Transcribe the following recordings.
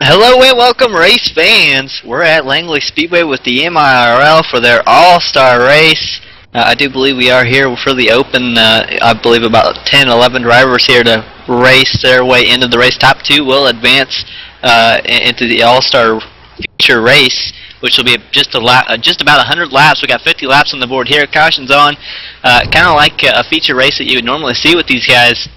Hello and welcome, race fans. We're at Langley Speedway with the MIRL for their All-Star race. I do believe we are here for the open. I believe about 10, 11 drivers here to race their way into the race. Top two will advance into the All-Star feature race, which will be just about 100 laps. We got 50 laps on the board here. Caution's on. Kind of like a feature race that you would normally see with these guys.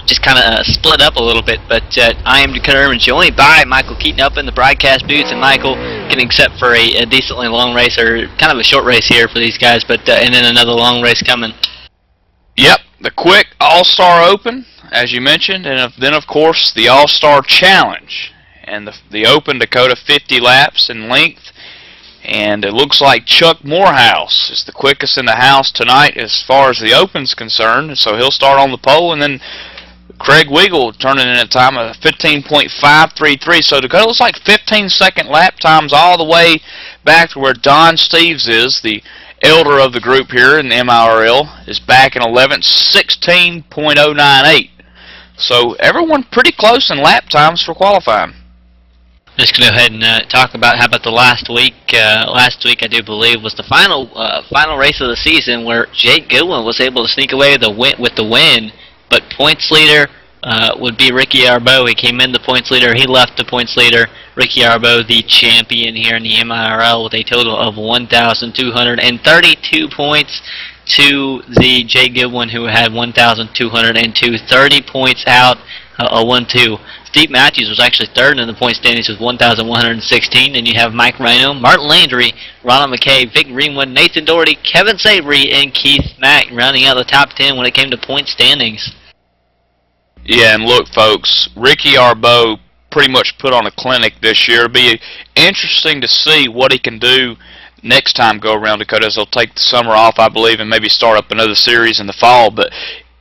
Just kind of split up a little bit, but I am Dakota Irvin, joined by Michael Keaton up in the broadcast booth, and Michael getting set for a decently long race, or kind of a short race here for these guys, but and then another long race coming. Yep, the quick All-Star Open, as you mentioned, and then of course the All-Star Challenge, and the Open, Dakota, 50 laps in length, and it looks like Chuck Morehouse is the quickest in the house tonight as far as the Open's concerned, so he'll start on the pole, and then Craig Weigel turning in a time of 15.533. So Dakota looks like 15-second lap times all the way back to where Don Steves is, the elder of the group here in the MIRL, is back in 11th, 16.098. So everyone pretty close in lap times for qualifying. Just going to go ahead and talk about how about the last week. Last week, I do believe, was the final race of the season where Jake Goodwin was able to sneak away with the win. But points leader would be Ricky Arbeau. He came in the points leader. He left the points leader. Ricky Arbeau, the champion here in the MIRL, with a total of 1,232 points to the Jay Goodwin, who had 1,202. 30 points out, a 1-2. Steve Matthews was actually third in the point standings with 1,116. And you have Mike Rhino, Martin Landry, Ronald McKay, Vic Greenwood, Nathan Doherty, Kevin Savory, and Keith Mack rounding out the top 10 when it came to point standings. Yeah, and look, folks, Ricky Arbeau pretty much put on a clinic this year. It'll be interesting to see what he can do next time go around, Dakota, as they'll take the summer off, I believe, and maybe start up another series in the fall. But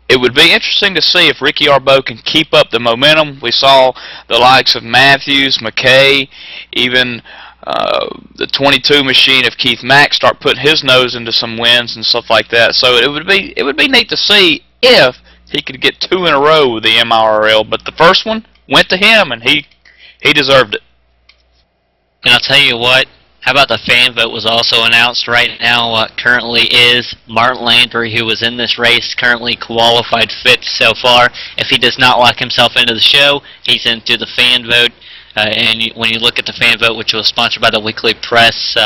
it would be interesting to see if Ricky Arbeau can keep up the momentum. We saw the likes of Matthews, McKay, even the 22 machine of Keith Mack start putting his nose into some wins and stuff like that. So it would be neat to see if he could get two in a row with the MIRL. But the first one went to him, and he deserved it. And I'll tell you what. How about the fan vote was also announced right now? Currently is Martin Landry, who was in this race, currently qualified fifth so far. If he does not lock himself into the show, he's into the fan vote. And when you look at the fan vote, which was sponsored by the Weekly Press,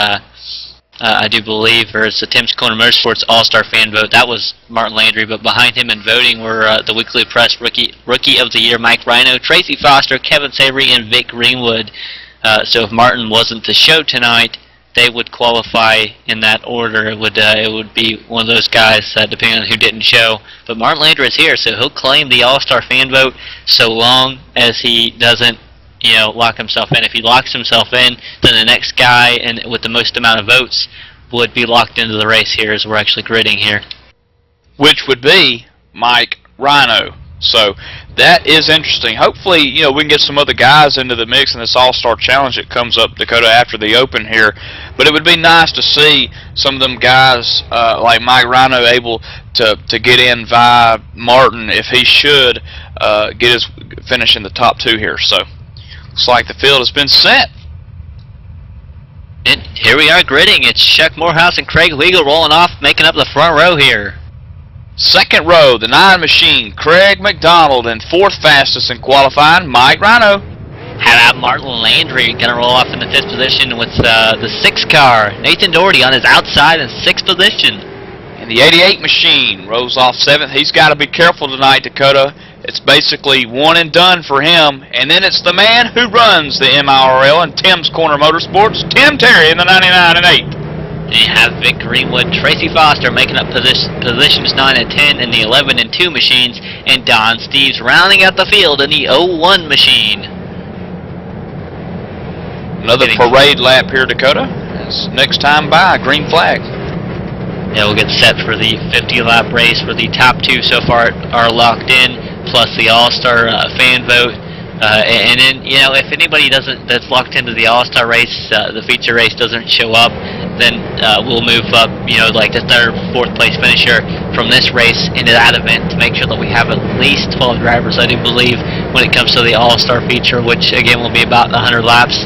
I do believe, or it's the Tim's Corner Motorsports All-Star fan vote, that was Martin Landry. But behind him in voting were the Weekly Press Rookie of the Year Mike Rhino, Tracy Foster, Kevin Savory, and Vic Greenwood. So if Martin wasn't to show tonight, they would qualify in that order. It would be one of those guys, depending on who didn't show. But Martin Landry is here, so he'll claim the All-Star fan vote so long as he doesn't, lock himself in. If he locks himself in, then the next guy with the most amount of votes would be locked into the race here, as we're actually gridding here. Which would be Mike Rhino. So that is interesting. Hopefully, we can get some other guys into the mix in this All-Star Challenge that comes up, Dakota, after the Open here. But it would be nice to see some of them guys like Mike Rhino able to get in via Martin if he should get his finish in the top two here. So looks like the field has been set. And here we are gridding. It's Chuck Morehouse and Craig Weigel rolling off, making up the front row here. Second row, the 9 machine, Craig McDonald, and fourth fastest in qualifying, Mike Rhino. How about Martin Landry going to roll off in the 5th position with the 6 car, Nathan Doherty on his outside in 6th position. And the 88 machine rolls off 7th. He's got to be careful tonight, Dakota. It's basically one and done for him. And then it's the man who runs the MIRL and Tim's Corner Motorsports, Tim Terry in the 99 and 8. And you have Vic Greenwood, Tracy Foster making up positions 9 and 10 in the 11 and 2 machines, and Don Steves rounding out the field in the 01 machine. Another parade lap here, Dakota. It's next time by, green flag. Yeah, we'll get set for the 50-lap race where the top 2 so far are locked in, plus the All-Star fan vote. And then, if anybody that's locked into the All-Star race, the feature race doesn't show up, then we'll move up, like the 3rd, 4th place finisher from this race into that event to make sure that we have at least 12 drivers. I do believe when it comes to the All-Star feature, which again will be about 100 laps.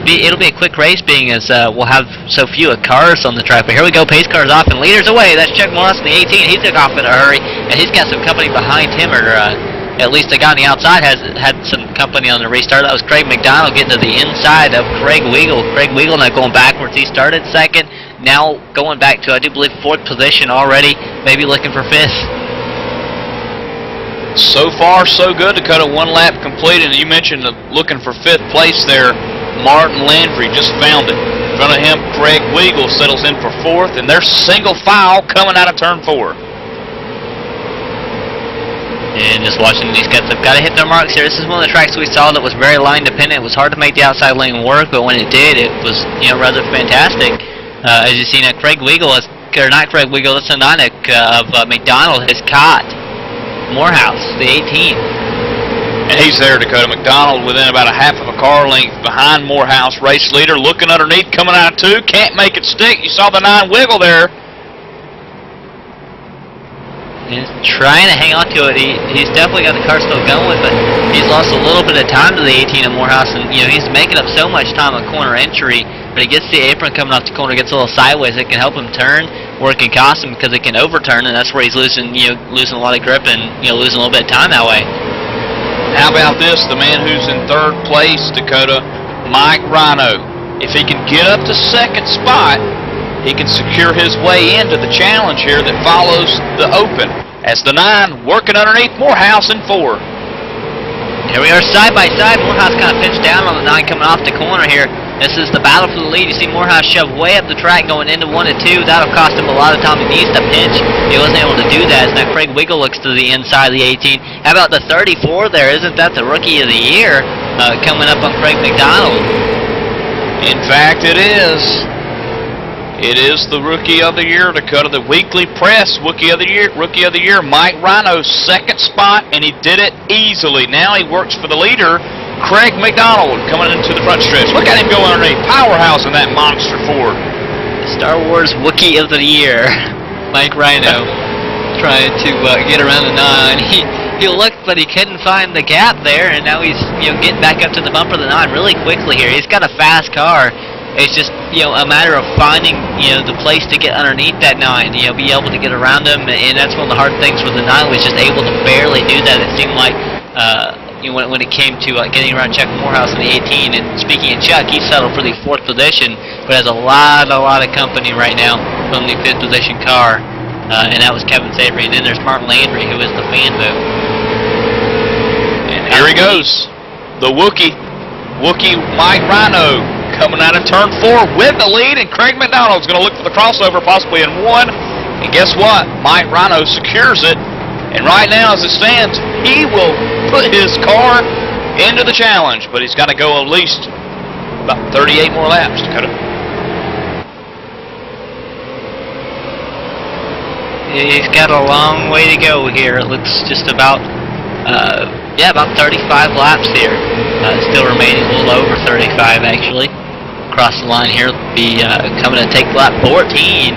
It'll be a quick race, being as we'll have so few cars on the track. But here we go, pace cars off and leaders away. That's Chuck Morris in the 18. He took off in a hurry, and he's got some company behind him, or at least the guy on the outside had some company on the restart. That was Craig McDonald getting to the inside of Craig Weagle. Craig Weagle now going backwards. He started second, now going back to, I do believe, 4th position already, maybe looking for 5th. So far, so good. Dakota, 1 lap completed. And you mentioned looking for 5th place there. Martin Landry just found it. In front of him, Craig Weagle settles in for 4th, and they're single file coming out of turn 4. And just watching these guys, they've got to hit their marks here. This is one of the tracks we saw that was very line dependent. It was hard to make the outside lane work, but when it did, it was, you know, rather fantastic. As you see now, Craig Weagle, or not Craig Weagle, that's the 9 of McDonald, has caught Morehouse, the 18. And he's there, Dakota. McDonald within about a half of a car length behind Morehouse, race leader, looking underneath, coming out of 2, can't make it stick. You saw the 9 wiggle there. He's trying to hang on to it. He's definitely got the car still going, but he's lost a little bit of time to the 18 of Morehouse, and you know he's making up so much time on corner entry. But he gets the apron coming off the corner, gets a little sideways. It can help him turn, or it can cost him because it can overturn, and that's where he's losing, losing a lot of grip and losing a little bit of time that way. How about this? The man who's in 3rd place, Dakota, Mike Rhino. If he can get up to 2nd spot, he can secure his way into the challenge here that follows the Open. As the 9 working underneath Morehouse in 4. Here we are side by side. Morehouse kind of pinched down on the 9 coming off the corner here. This is the battle for the lead. You see Morehouse shoved way up the track going into 1 and 2. That'll cost him a lot of time. He needs to pinch. He wasn't able to do that. As now Craig Weagle looks to the inside of the 18. How about the 34 there? Isn't that the Rookie of the Year coming up on Craig McDonald? In fact, it is. It is the Rookie of the Year, Dakota. The Weekly Press Rookie of the Year, Mike Rhino, 2nd spot, and he did it easily. Now he works for the leader, Craig McDonald, coming into the front stretch. Look at him go underneath, powerhouse in that monster Ford. Star Wars Wookiee of the Year, Mike Rhino, trying to get around the 9. He looked, but he couldn't find the gap there, and now he's getting back up to the bumper of the 9 really quickly here. He's got a fast car. It's just a matter of finding the place to get underneath that 9, be able to get around him, and that's one of the hard things with the 9, was just able to barely do that. It seemed like when it came to getting around Chuck Morehouse in the 18. And speaking of Chuck, he settled for the 4th position, but has a lot of company right now from the 5th position car, and that was Kevin Savory. And then there's Martin Landry, who is the fan vote. And here he goes, the Wookie Mike Rhino, coming out of turn 4 with the lead, and Craig McDonald's going to look for the crossover, possibly in 1. And guess what? Mike Rhino secures it. And right now, as it stands, he will put his car into the challenge, but he's got to go at least about 38 more laps to cut it. He's got a long way to go here. It looks just about, about 35 laps here. Still remaining a little over 35, actually. Across the line here, be coming to take lap 14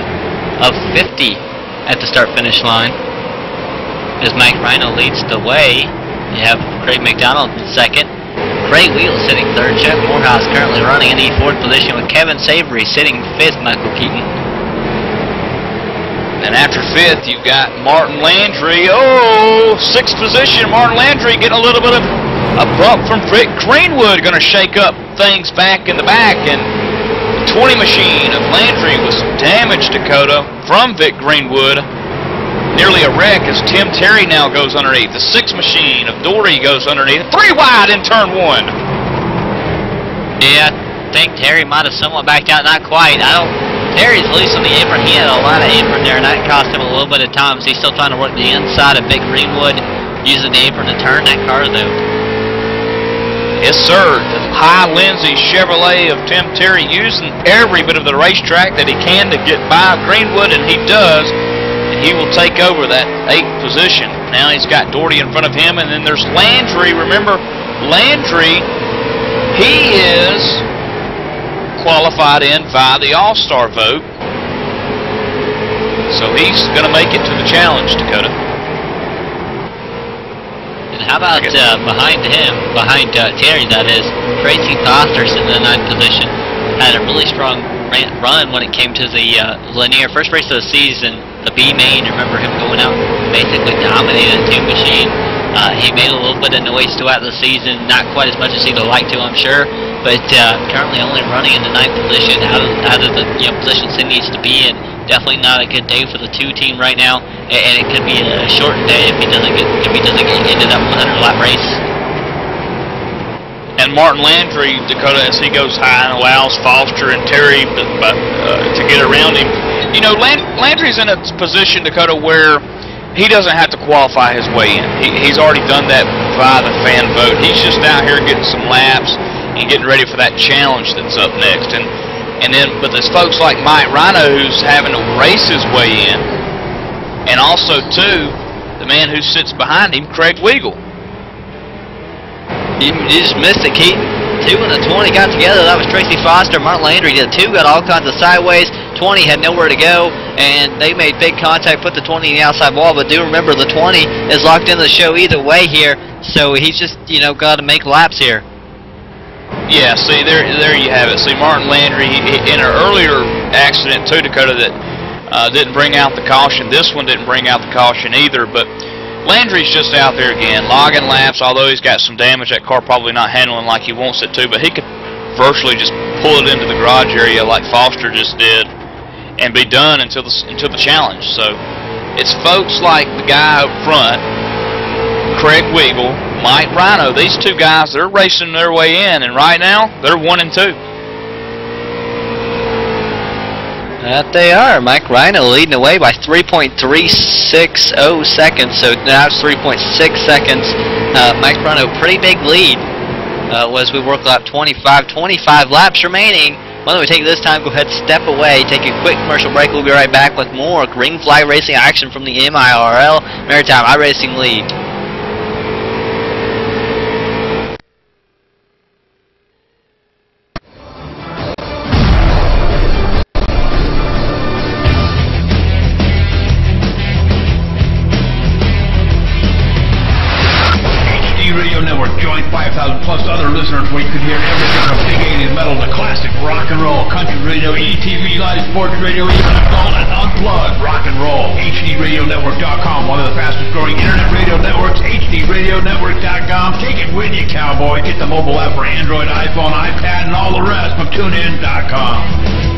of 50 at the start-finish line. As Mike Rhino leads the way, you have Craig McDonald in 2nd. Craig Weagle sitting 3rd. Chuck Morehouse currently running in the 4th position, with Kevin Savory sitting 5th. Michael Keaton. And after 5th, you've got Martin Landry. 6th position. Martin Landry getting a little bit of a bump from Vic Greenwood, going to shake up things back in the back, and the 20 machine of Landry was damaged, Dakota, from Vic Greenwood. Nearly a wreck as Tim Terry now goes underneath. The 6 machine of Dory goes underneath. 3 wide in turn 1. Yeah, I think Terry might have somewhat backed out. Not quite. Terry's loose on the apron. He had a lot of apron there, and that cost him a little bit of time. So he's still trying to work the inside of Vic Greenwood, using the apron to turn that car, though. Yes, sir. The High Lindsay Chevrolet of Tim Terry, using every bit of the racetrack that he can to get by Greenwood, and he does. And he will take over that 8th position. Now he's got Doherty in front of him, and then there's Landry. Remember, Landry, he is qualified in via the All-Star vote. So he's going to make it to the challenge, Dakota. And how about behind him, behind Terry, that is, Tracy Foster's in the 9th position. Had a really strong run when it came to the linear first race of the season, the B main. Remember him going out, basically dominated the 2 machine. He made a little bit of noise throughout the season, not quite as much as he'd like to, I'm sure, but currently only running in the 9th position, out of the positions he needs to be in. Definitely not a good day for the 2 team right now, and it could be a shortened day if he doesn't get into that 100-lap race. And Martin Landry, Dakota, as he goes high and allows Foster and Terry to get around him. You know, Landry's in a position, Dakota, where he doesn't have to qualify his way in. He's already done that via the fan vote. He's just out here getting some laps and getting ready for that challenge that's up next. But there's folks like Mike Rhino who's having to race his way in, and also too, the man who sits behind him, Craig Weigel. You just missed it, Keaton. 2 and the 20 got together. That was Tracy Foster. Martin Landry did 2, got all kinds of sideways. 20 had nowhere to go, and they made big contact, put the 20 in the outside wall. But do remember, the 20 is locked into the show either way here, so he's just, got to make laps here. Yeah, see, there you have it. See, Martin Landry, in an earlier accident too, Dakota, that didn't bring out the caution. This one didn't bring out the caution either, but Landry's just out there again, logging laps, although he's got some damage. That car probably not handling like he wants it to, but he could virtually just pull it into the garage area like Foster just did and be done until the challenge. So it's folks like the guy up front, Craig Weigel, Mike Rhino. These 2 guys, they're racing their way in, and right now they're 1 and 2. That they are. Mike Rhino leading away by 3.360 seconds, so now it's 3.6 seconds. Mike Rhino, pretty big lead as we work lap 25. 25 laps remaining. Why don't we take this time, go ahead, step away, take a quick commercial break. We'll be right back with more green flag racing action from the MIRL Maritime iRacing League. Where you could hear everything from big 80s metal to classic rock and roll, country radio, ETV, live sports radio, even adult and unplugged rock and roll. HDRadioNetwork.com, one of the fastest growing internet radio networks, HDRadioNetwork.com. Take it with you, cowboy. Get the mobile app for Android, iPhone, iPad, and all the rest from TuneIn.com.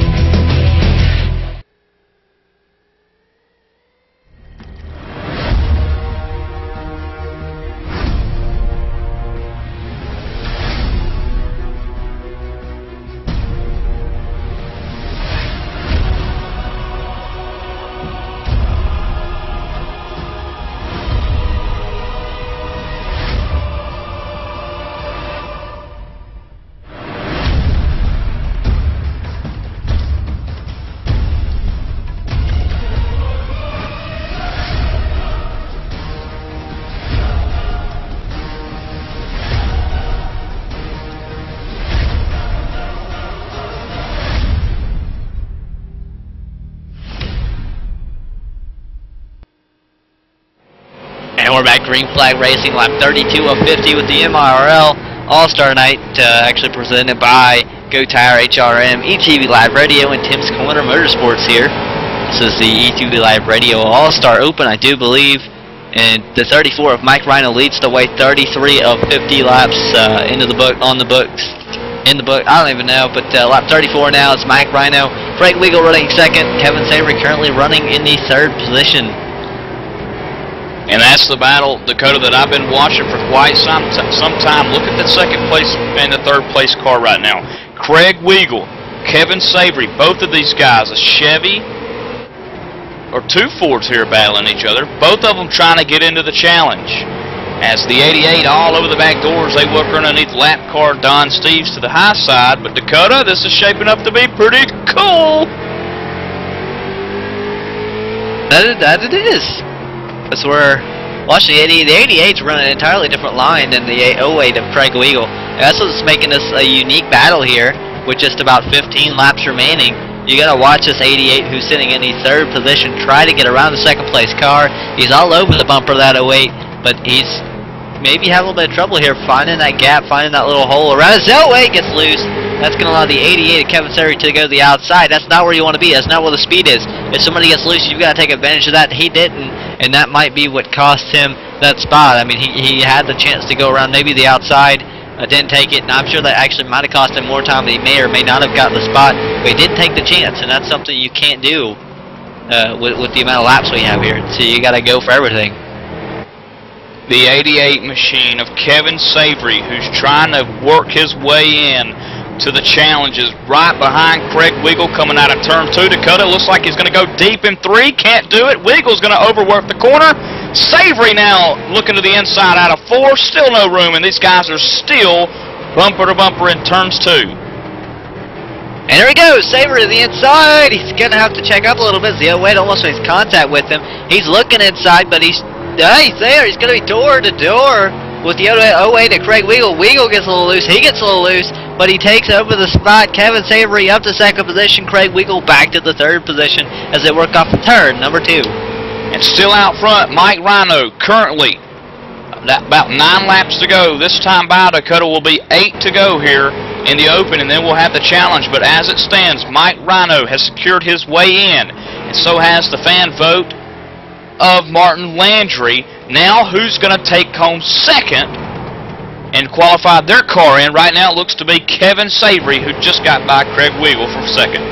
And we're back green flag racing, lap 32 of 50 with the MIRL All-Star Night, actually presented by Go Tire, HRM, ETV Live Radio, and Tim's Corner Motorsports here. This is the ETV Live Radio All-Star Open, I do believe, and the 34 of Mike Rhino leads the way, 33 of 50 laps into the book, on the books. In the book, I don't even know, but lap 34 now is Mike Rhino. Craig Weigel running second, Kevin Savory currently running in the 3rd position. And that's the battle, Dakota, that I've been watching for quite some time. Look at that 2nd place and the 3rd place car right now. Craig Weigel, Kevin Savory, both of these guys, a Chevy or 2 Fords here battling each other. Both of them trying to get into the challenge. As the 88 all over the back doors, they work underneath lap car Don Steves to the high side. But Dakota, this is shaping up to be pretty cool. That it is. As we're watching the 88's running an entirely different line than the 08 of Craig Weigel. That's what's making this a unique battle here with just about 15 laps remaining. You gotta watch this 88 who's sitting in the 3rd position try to get around the 2nd place car. He's all over the bumper of that 08, but he's maybe have a little bit of trouble here finding that gap, finding that little hole around. Zelway gets loose. That's going to allow the 88 of Kevin Savory to go to the outside. That's not where you want to be. That's not where the speed is. If somebody gets loose, you've got to take advantage of that. He didn't, and that might be what cost him that spot. I mean, he had the chance to go around maybe the outside, didn't take it, and I'm sure that actually might have cost him more time than he may or may not have gotten the spot, but he did take the chance, and that's something you can't do with the amount of laps we have here. So you got to go for everything. The 88 machine of Kevin Savory, who's trying to work his way in to the challenges, right behind Craig Weagle coming out of turn 2. Dakota looks like he's going to go deep in 3, can't do it. Weagle's going to overwork the corner. Savory now looking to the inside out of 4, still no room, and these guys are still bumper to bumper in turns 2. And here he goes, Savory to the inside. He's going to have to check up a little bit. The 08 almost makes contact with him. He's looking inside, but he's there. He's going to be door to door with the 08 to Craig Weagle. Weagle gets a little loose. He gets a little loose, but he takes over the spot. Kevin Savory up to second position. Craig Weagle back to the third position as they work off the turn, number 2. And still out front, Mike Rhino, currently about 9 laps to go. This time by, Dakota will be 8 to go here in the open, and then we'll have the challenge. But as it stands, Mike Rhino has secured his way in, and so has the fan vote of Martin Landry. Now who's going to take home second and qualify their car in? Right now it looks to be Kevin Savory, who just got by Craig Weagle for second.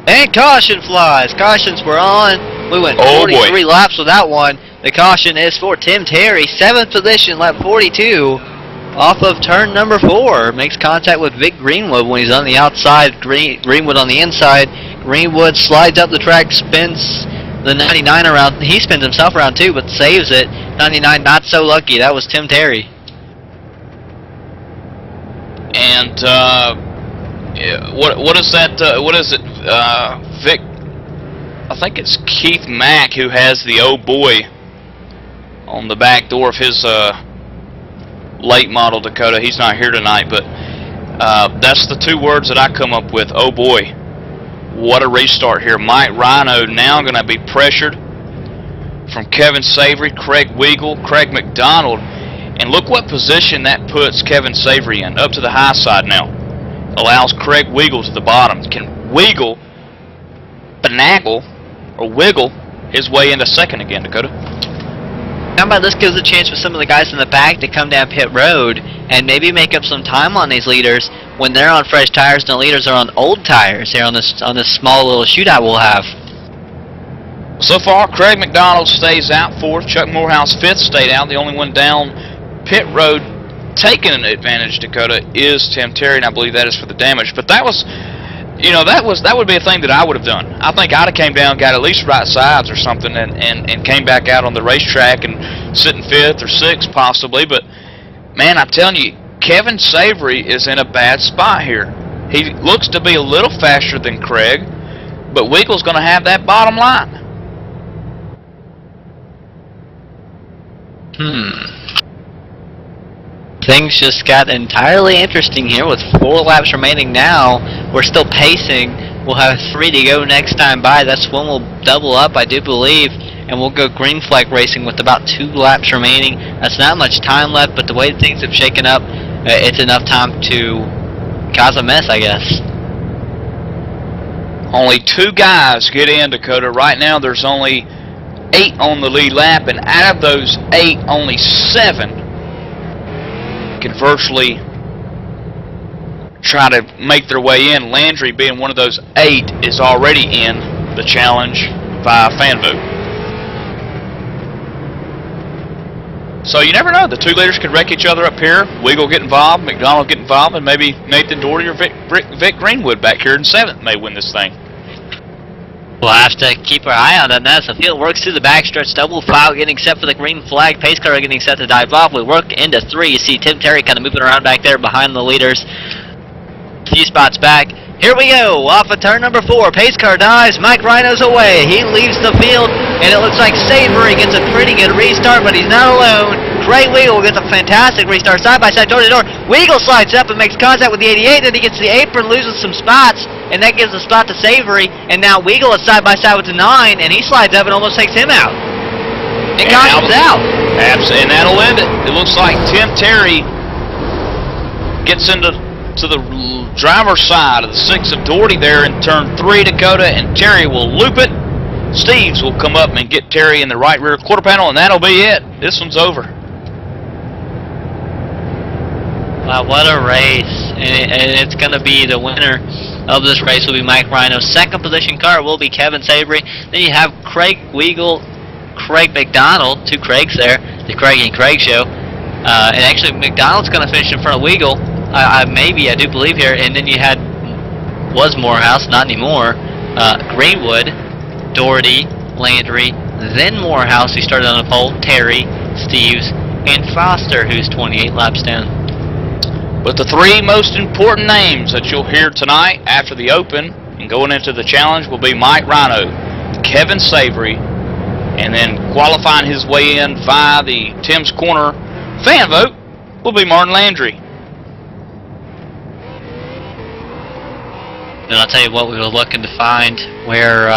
And caution flies. Cautions were on. We went 43 laps with that one. The caution is for Tim Terry, 7th position, lap 42, off of turn number 4. Makes contact with Vic Greenwood when he's on the outside. Greenwood on the inside. Greenwood slides up the track, spins the 99 around. He spins himself around too, but saves it. 99 not so lucky. That was Tim Terry. And what is that? What is it? Vic? I think it's Keith Mack who has the "Oh boy" on the back door of his late model Dakota. He's not here tonight, but that's the 2 words that I come up with. Oh boy. What a restart here. Mike Rhino now going to be pressured from Kevin Savory, Craig Weagle, Craig McDonald. And look what position that puts Kevin Savory in. Up to the high side now. Allows Craig Weagle to the bottom. Can Weagle finagle or wiggle his way into second again, Dakota? How about this gives a chance for some of the guys in the back to come down pit road and maybe make up some time on these leaders when they're on fresh tires and the leaders are on old tires here on this small little shootout we'll have. So far, Craig McDonald stays out 4th. Chuck Morehouse 5th, stayed out. The only one down pit road taking an advantage, Dakota, is Tim Terry, and I believe that is for the damage. But that was, you know, that would be a thing that I would have done. I think I'd have came down, got at least right sides or something, and came back out on the racetrack and sitting 5th or 6th possibly. But man, I'm telling you, Kevin Savory is in a bad spot here. He looks to be a little faster than Craig, but Weagle's going to have that bottom line. Things just got entirely interesting here with 4 laps remaining now. We're still pacing. We'll have 3 to go next time by. That's when we'll double up, I do believe, and we'll go green flag racing with about 2 laps remaining. That's not much time left, but the way things have shaken up, it's enough time to cause a mess, I guess. Only 2 guys get in, Dakota. Right now there's only 8 on the lead lap, and out of those 8, only 7 can virtually try to make their way in. Landry, being one of those 8, is already in the challenge via fan vote. So you never know. The 2 leaders could wreck each other up here. Weagle get involved, McDonald get involved, and maybe Nathan Doherty or Vic Greenwood back here in 7th may win this thing. We'll have to keep our eye on that as the field works through the backstretch. Double file getting set for the green flag. Pace car getting set to dive off. We work into 3. You see Tim Terry kind of moving around back there behind the leaders. A few spots back. Here we go. Off of turn number 4. Pace car dives. Mike Rhino's away. He leaves the field, and it looks like Savory gets a pretty good restart, but he's not alone. Craig Weagle gets a fantastic restart. Side by side, door to door. Weagle slides up and makes contact with the 88. Then he gets the apron, loses some spots, and that gives a spot to Savory. And now Weagle is side by side with the 9, and he slides up and almost takes him out. It got him out. And that'll end it. It looks like Tim Terry gets into the driver's side of the 6 of Doherty there in turn 3, Dakota, and Terry will loop it. Steves will come up and get Terry in the right rear quarter panel, and that'll be it. This one's over. Wow, what a race. And it's going to be the winner of this race will be Mike Rhino. Second position car will be Kevin Savory. Then you have Craig Weigel, Craig McDonald, 2 Craigs there, the Craig and Craig show. And actually McDonald's going to finish in front of Weigel. I do believe here. And then you had, was Morehouse, not anymore, Greenwood, Doherty, Landry, then Morehouse, who started on the pole, Terry, Steves, and Foster, who's 28 laps down. But the 3 most important names that you'll hear tonight after the Open and going into the challenge will be Mike Rhino, Kevin Savory, and then qualifying his way in via the Tim's Corner fan vote will be Martin Landry. And I'll tell you what, we were looking to find where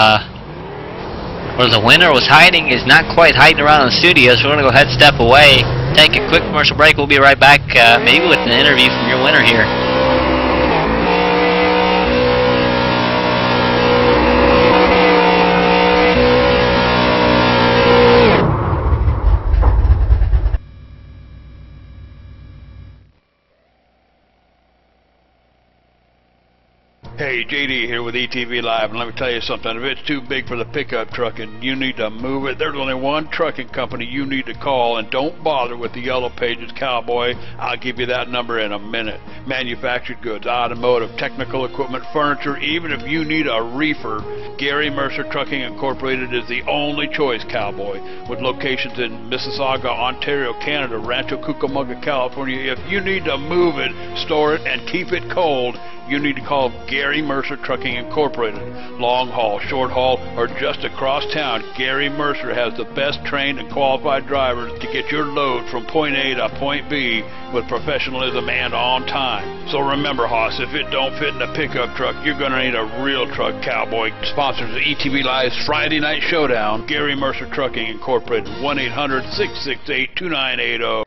the winner was hiding. Is not quite hiding around in the studio, so we're going to go ahead and step away, take a quick commercial break. We'll be right back, maybe with an interview from your winner here. Hey, JD here with ETV Live, and let me tell you something. If it's too big for the pickup truck and you need to move it, there's only one trucking company you need to call, and don't bother with the Yellow Pages Cowboy. I'll give you that number in a minute. Manufactured goods, automotive, technical equipment, furniture, even if you need a reefer, Gary Mercer Trucking Incorporated is the only choice, Cowboy. With locations in Mississauga, Ontario, Canada, Rancho Cucamonga, California, if you need to move it, store it, and keep it cold, you need to call Gary Mercer Trucking Incorporated. Long haul, short haul, or just across town, Gary Mercer has the best trained and qualified drivers to get your load from point A to point B with professionalism and on time. So remember, Hoss, if it don't fit in a pickup truck, you're going to need a real truck, Cowboy. Sponsors of ETV Live's Friday Night Showdown, Gary Mercer Trucking Incorporated, 1-800-668-2980.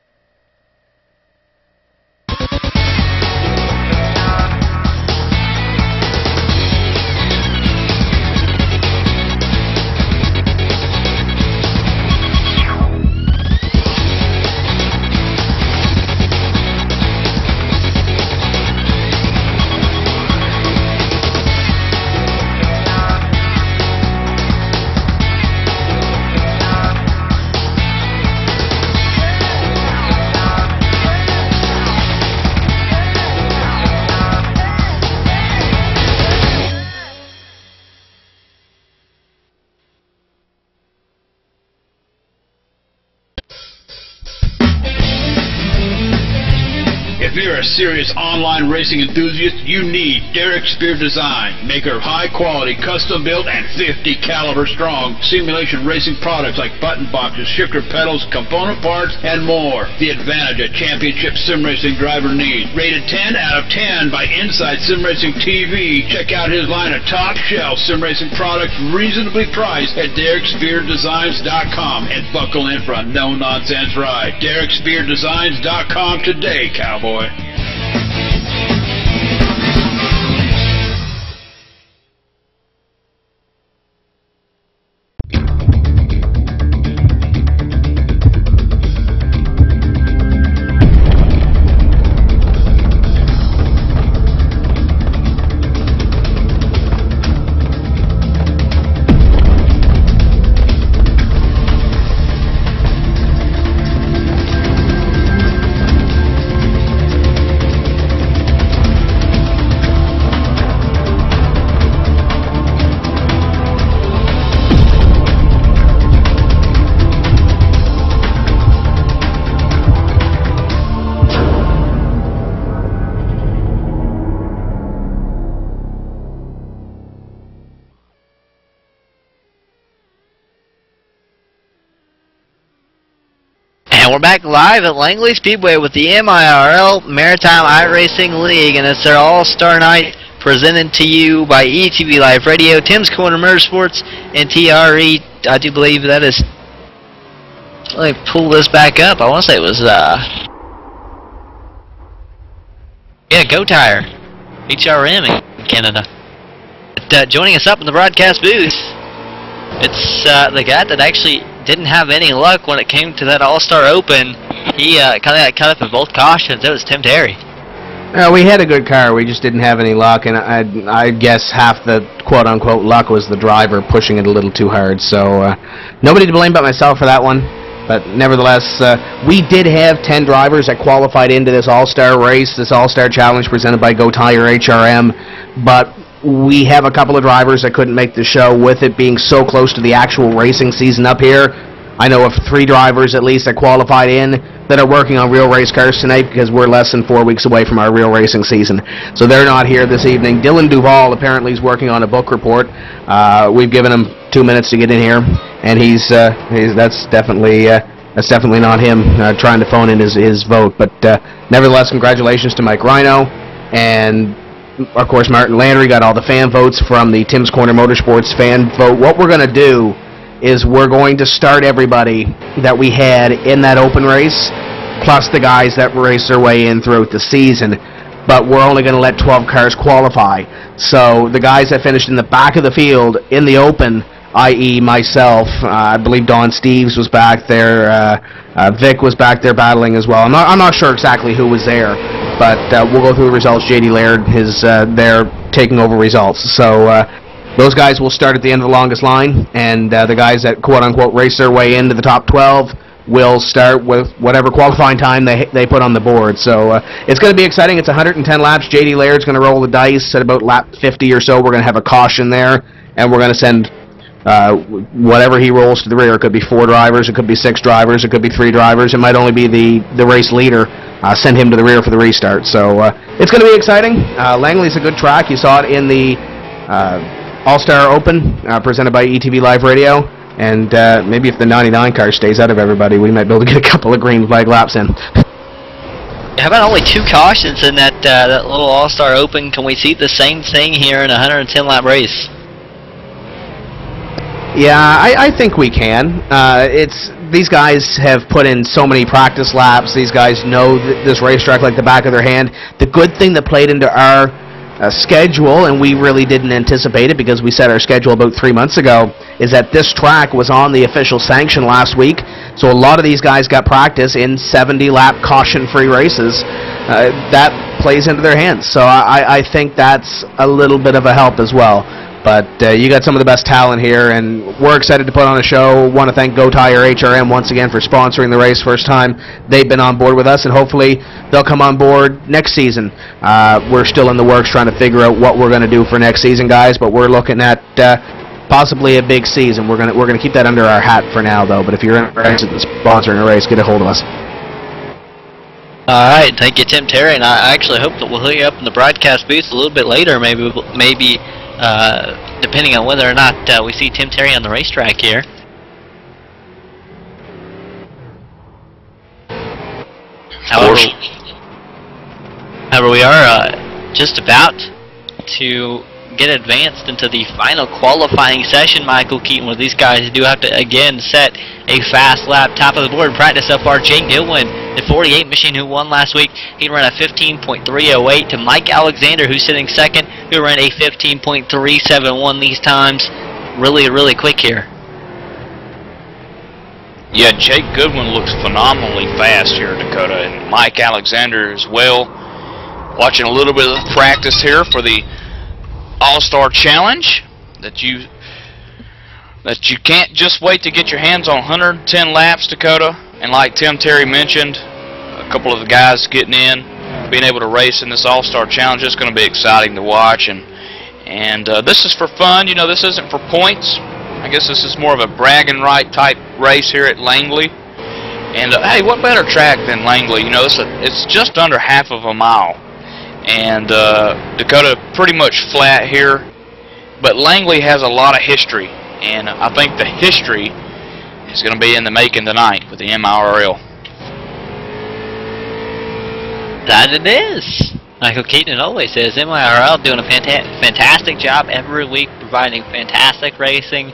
If you're a serious online racing enthusiast, you need Derek Spear Design, maker of high-quality, custom-built, and 50 caliber strong simulation racing products like button boxes, shifter pedals, component parts, and more. The advantage a championship sim racing driver needs. Rated 10 out of 10 by Inside Sim Racing TV. Check out his line of top-shelf sim racing products, reasonably priced at DerekSpearDesigns.com, and buckle in for a no-nonsense ride. DerekSpearDesigns.com today, Cowboy. And we're back live at Langley Speedway with the MIRL Maritime iRacing League, and it's their All-Star Night presented to you by ETV Live Radio, Tim's Corner Motorsports, and TRE. I do believe that is let me pull this back up. I want to say it was, yeah, Go Tire, HRM in Canada. But, joining us up in the broadcast booth, it's the guy that actually didn't have any luck when it came to that All-Star Open. He kind of got caught up in both cautions. It was Tim Terry. We had a good car, we just didn't have any luck, and I guess half the quote-unquote luck was the driver pushing it a little too hard, so nobody to blame but myself for that one. But nevertheless, we did have 10 drivers that qualified into this All-Star race, this All-Star Challenge presented by Go Tire HRM, but we have a couple of drivers that couldn't make the show with it being so close to the actual racing season up here. I know of 3 drivers at least that qualified in that are working on real race cars tonight because we're less than 4 weeks away from our real racing season. So they're not here this evening. Dylan Duvall apparently is working on a book report. We've given him 2 minutes to get in here, and that's definitely not him trying to phone in his vote. But nevertheless, congratulations to Mike Rhino, and of course Martin Landry got all the fan votes from the Tim's Corner Motorsports fan vote. What we're going to do is we're going to start everybody that we had in that open race, plus the guys that raced their way in throughout the season. But we're only going to let 12 cars qualify. So the guys that finished in the back of the field in the open, i.e. myself, I believe Don Steves was back there, Vic was back there battling as well. I'm not sure exactly who was there, but we'll go through the results. JD Laird is there taking over results. So those guys will start at the end of the longest line, and the guys that quote-unquote race their way into the top 12 will start with whatever qualifying time they put on the board. So it's going to be exciting. It's 110 laps. JD Laird's going to roll the dice at about lap 50 or so. We're going to have a caution there, and we're going to send whatever he rolls to the rear. It could be 4 drivers, it could be 6 drivers, it could be 3 drivers. It might only be the race leader. Send him to the rear for the restart. So it's going to be exciting. Langley's a good track. You saw it in the All-Star Open presented by ETV Live Radio, and maybe if the 99 car stays out of everybody, we might be able to get a couple of green flag laps in. How about only 2 cautions in that little All-Star Open? Can we see the same thing here in a 110 lap race? Yeah, I think we can. These guys have put in so many practice laps. These guys know this racetrack like the back of their hand. The good thing that played into our schedule, and we really didn't anticipate it because we set our schedule about 3 months ago, is that this track was on the official sanction last week. So a lot of these guys got practice in 70-lap caution-free races. That plays into their hands. So I think that's a little bit of a help as well. But you got some of the best talent here, and we're excited to put on a show. Want to thank Go Tire HRM once again for sponsoring the race first time. They've been on board with us, and hopefully they'll come on board next season. We're still in the works trying to figure out what we're going to do for next season, guys, but we're looking at possibly a big season. We're gonna keep that under our hat for now, though. But if you're interested in sponsoring a race, get a hold of us. All right, thank you, Tim Terry, and I actually hope that we'll hook you up in the broadcast booth a little bit later, maybe depending on whether or not we see Tim Terry on the racetrack here. However, we are just about to get advanced into the final qualifying session, Michael Keaton, where these guys do have to again set a fast lap. Top of the board in practice so far, Jake Goodwin, the 48 machine who won last week. He ran a 15.308 to Mike Alexander, who's sitting second, who ran a 15.371 these times. Really quick here. Yeah, Jake Goodwin looks phenomenally fast here in Dakota, and Mike Alexander as well. Watching a little bit of practice here for the All-Star Challenge that you can't just wait to get your hands on 110 laps, Dakota. And like Tim Terry mentioned, a couple of the guys getting in, being able to race in this All-Star Challenge is going to be exciting to watch. And this is for fun. You know, this isn't for points. I guess this is more of a bragging right type race here at Langley. And hey, what better track than Langley? You know, it's just under half of a mile. And Dakota pretty much flat here, but Langley has a lot of history, and I think the history is going to be in the making tonight with the MIRL. That it is. Michael Keaton always says MIRL doing a fantastic job every week, providing fantastic racing.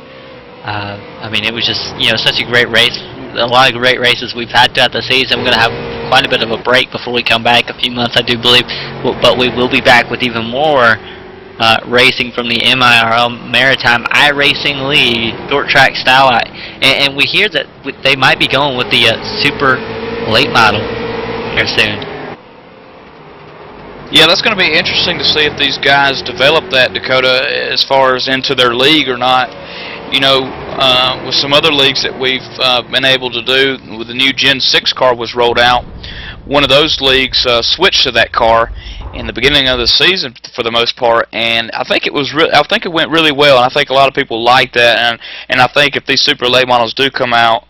I mean, it was just such a great race. a lot of great races we've had throughout the season. We're going to have quite a bit of a break before we come back, a few months I do believe, but we will be back with even more racing from the MIRL Maritime iRacing League short track style. And we hear that they might be going with the super late model here soon. Yeah, that's going to be interesting to see if these guys develop that, Dakota, as far as into their league or not. You know, with some other leagues that we've been able to do, with the new Gen 6 car was rolled out, one of those leagues switched to that car in the beginning of the season for the most part, and I think it went really well, and I think a lot of people like that, and I think if these super late models do come out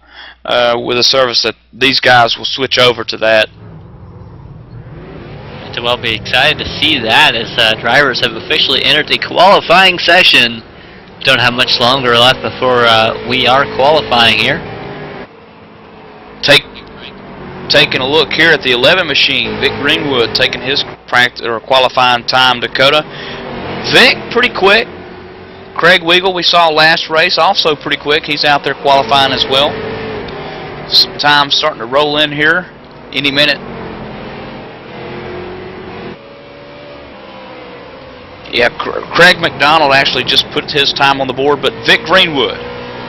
with a service, that these guys will switch over to that. So we'll be excited to see that as drivers have officially entered the qualifying session. Don't have much longer left before we are qualifying here. Taking a look here at the 11 machine, Vic Greenwood taking his practice or qualifying time, Dakota. Vic, pretty quick. Craig Weagle, we saw last race, also pretty quick. He's out there qualifying as well. Some time starting to roll in here any minute. Yeah, Craig McDonald actually just put his time on the board, but Vic Greenwood,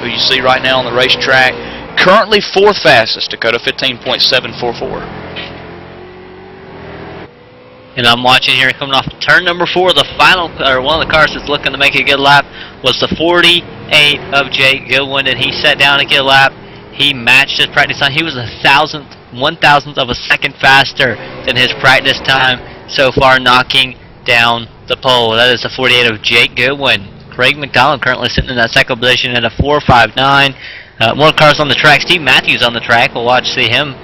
who you see right now on the racetrack, currently 4th fastest, Dakota, 15.744. And I'm watching here coming off turn number 4. The final, or one of the cars that's looking to make a good lap was the 48 of Jake Goodwin, and he sat down to get a lap. He matched his practice time. He was 1,000th of a second faster than his practice time so far, knocking down the pole. That is the 48 of Jake Goodwin. Craig McDonald currently sitting in that second position at a 4.59. More cars on the track. Steve Matthews on the track. We'll see him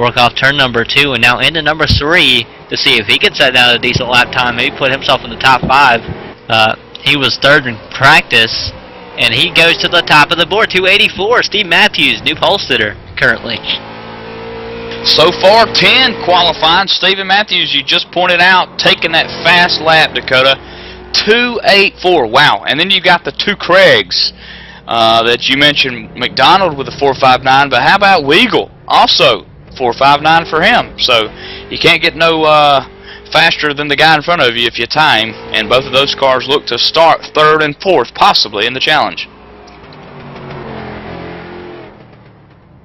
work off turn number 2 and now into number 3 to see if he can set down a decent lap time, maybe put himself in the top 5. He was 3rd in practice, and he goes to the top of the board. 284. Steve Matthews, new pole sitter currently. So far, 10 qualifying. Stephen Matthews, you just pointed out, taking that fast lap, Dakota. 284. Wow. And then you got the 2 Craigs that you mentioned. McDonald with a 4.59, but how about Weagle? Also 4.59 for him. So you can't get no faster than the guy in front of you if you time. And both of those cars look to start 3rd and 4th, possibly, in the challenge.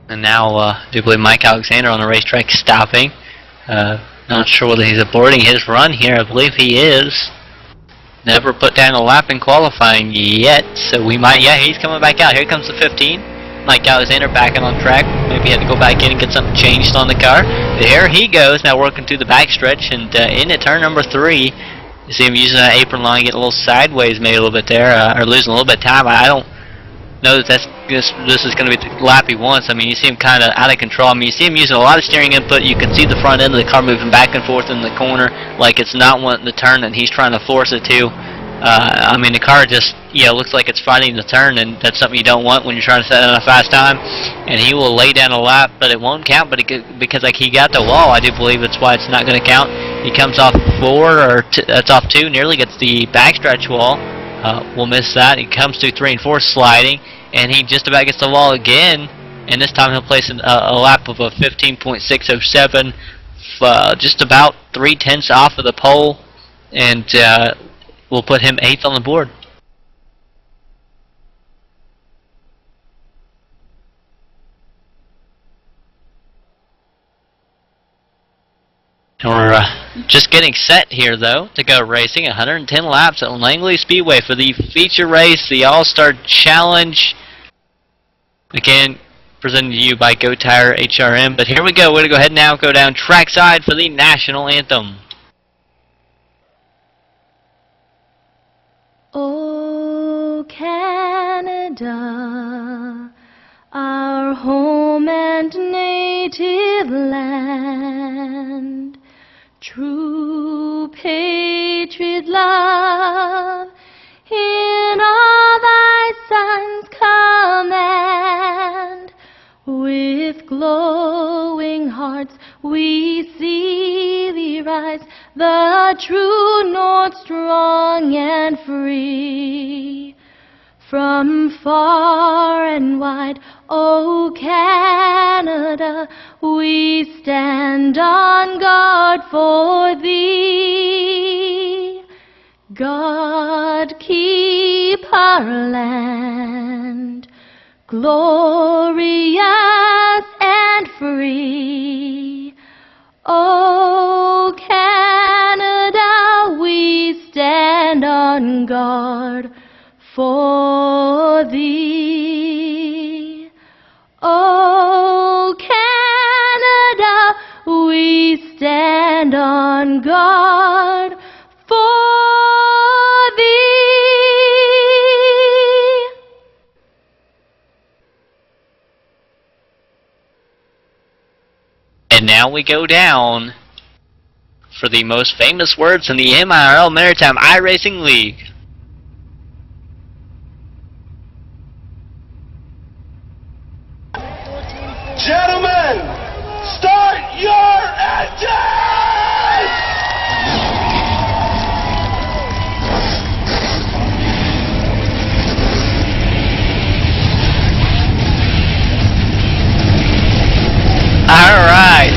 And now, I do believe Mike Alexander on the racetrack stopping. Not sure whether he's aborting his run here. I believe he is. Never put down a lap in qualifying yet, so we might, yeah, he's coming back out. Here comes the 15. Mike Alexander backing on track. Maybe he had to go back in and get something changed on the car. There he goes, now working through the backstretch, and in at turn number 3. You see him using that apron line, getting a little sideways maybe a little bit there, or losing a little bit of time. I don't know that this is going to be the lap he wants. I mean, you see him kind of out of control. I mean, you see him using a lot of steering input. You can see the front end of the car moving back and forth in the corner like it's not wanting to turn and he's trying to force it to. I mean, the car just, looks like it's fighting the turn, and that's something you don't want when you're trying to set in a fast time. And he will lay down a lap, but it won't count. But because like he got the wall, I do believe it's why it's not going to count. He comes off 4, or that's off 2, nearly gets the backstretch wall. We'll miss that. He comes through 3 and 4 sliding, and he just about gets the wall again. And this time he'll place a lap of a 15.607, just about 3/10 off of the pole, and we'll put him 8th on the board. We're just getting set here, though, to go racing. 110 laps at Langley Speedway for the feature race, the AllStar Challenge. Again, presented to you by Go Tire HRM. But here we go. We're going to go ahead now, go down trackside for the national anthem. Oh, Canada, our home and native land, true patriot love, in all thy sons' command, with glowing hearts we see thee rise, the true north strong and free. From far and wide, O Canada, Canada, we stand on guard for thee. God keep our land glorious and free. Oh, Canada, we stand on guard for thee. Oh, Canada, we stand on guard for thee. And now we go down for the most famous words in the MIRL Maritime iRacing League. Gentlemen, start your engines! Alright,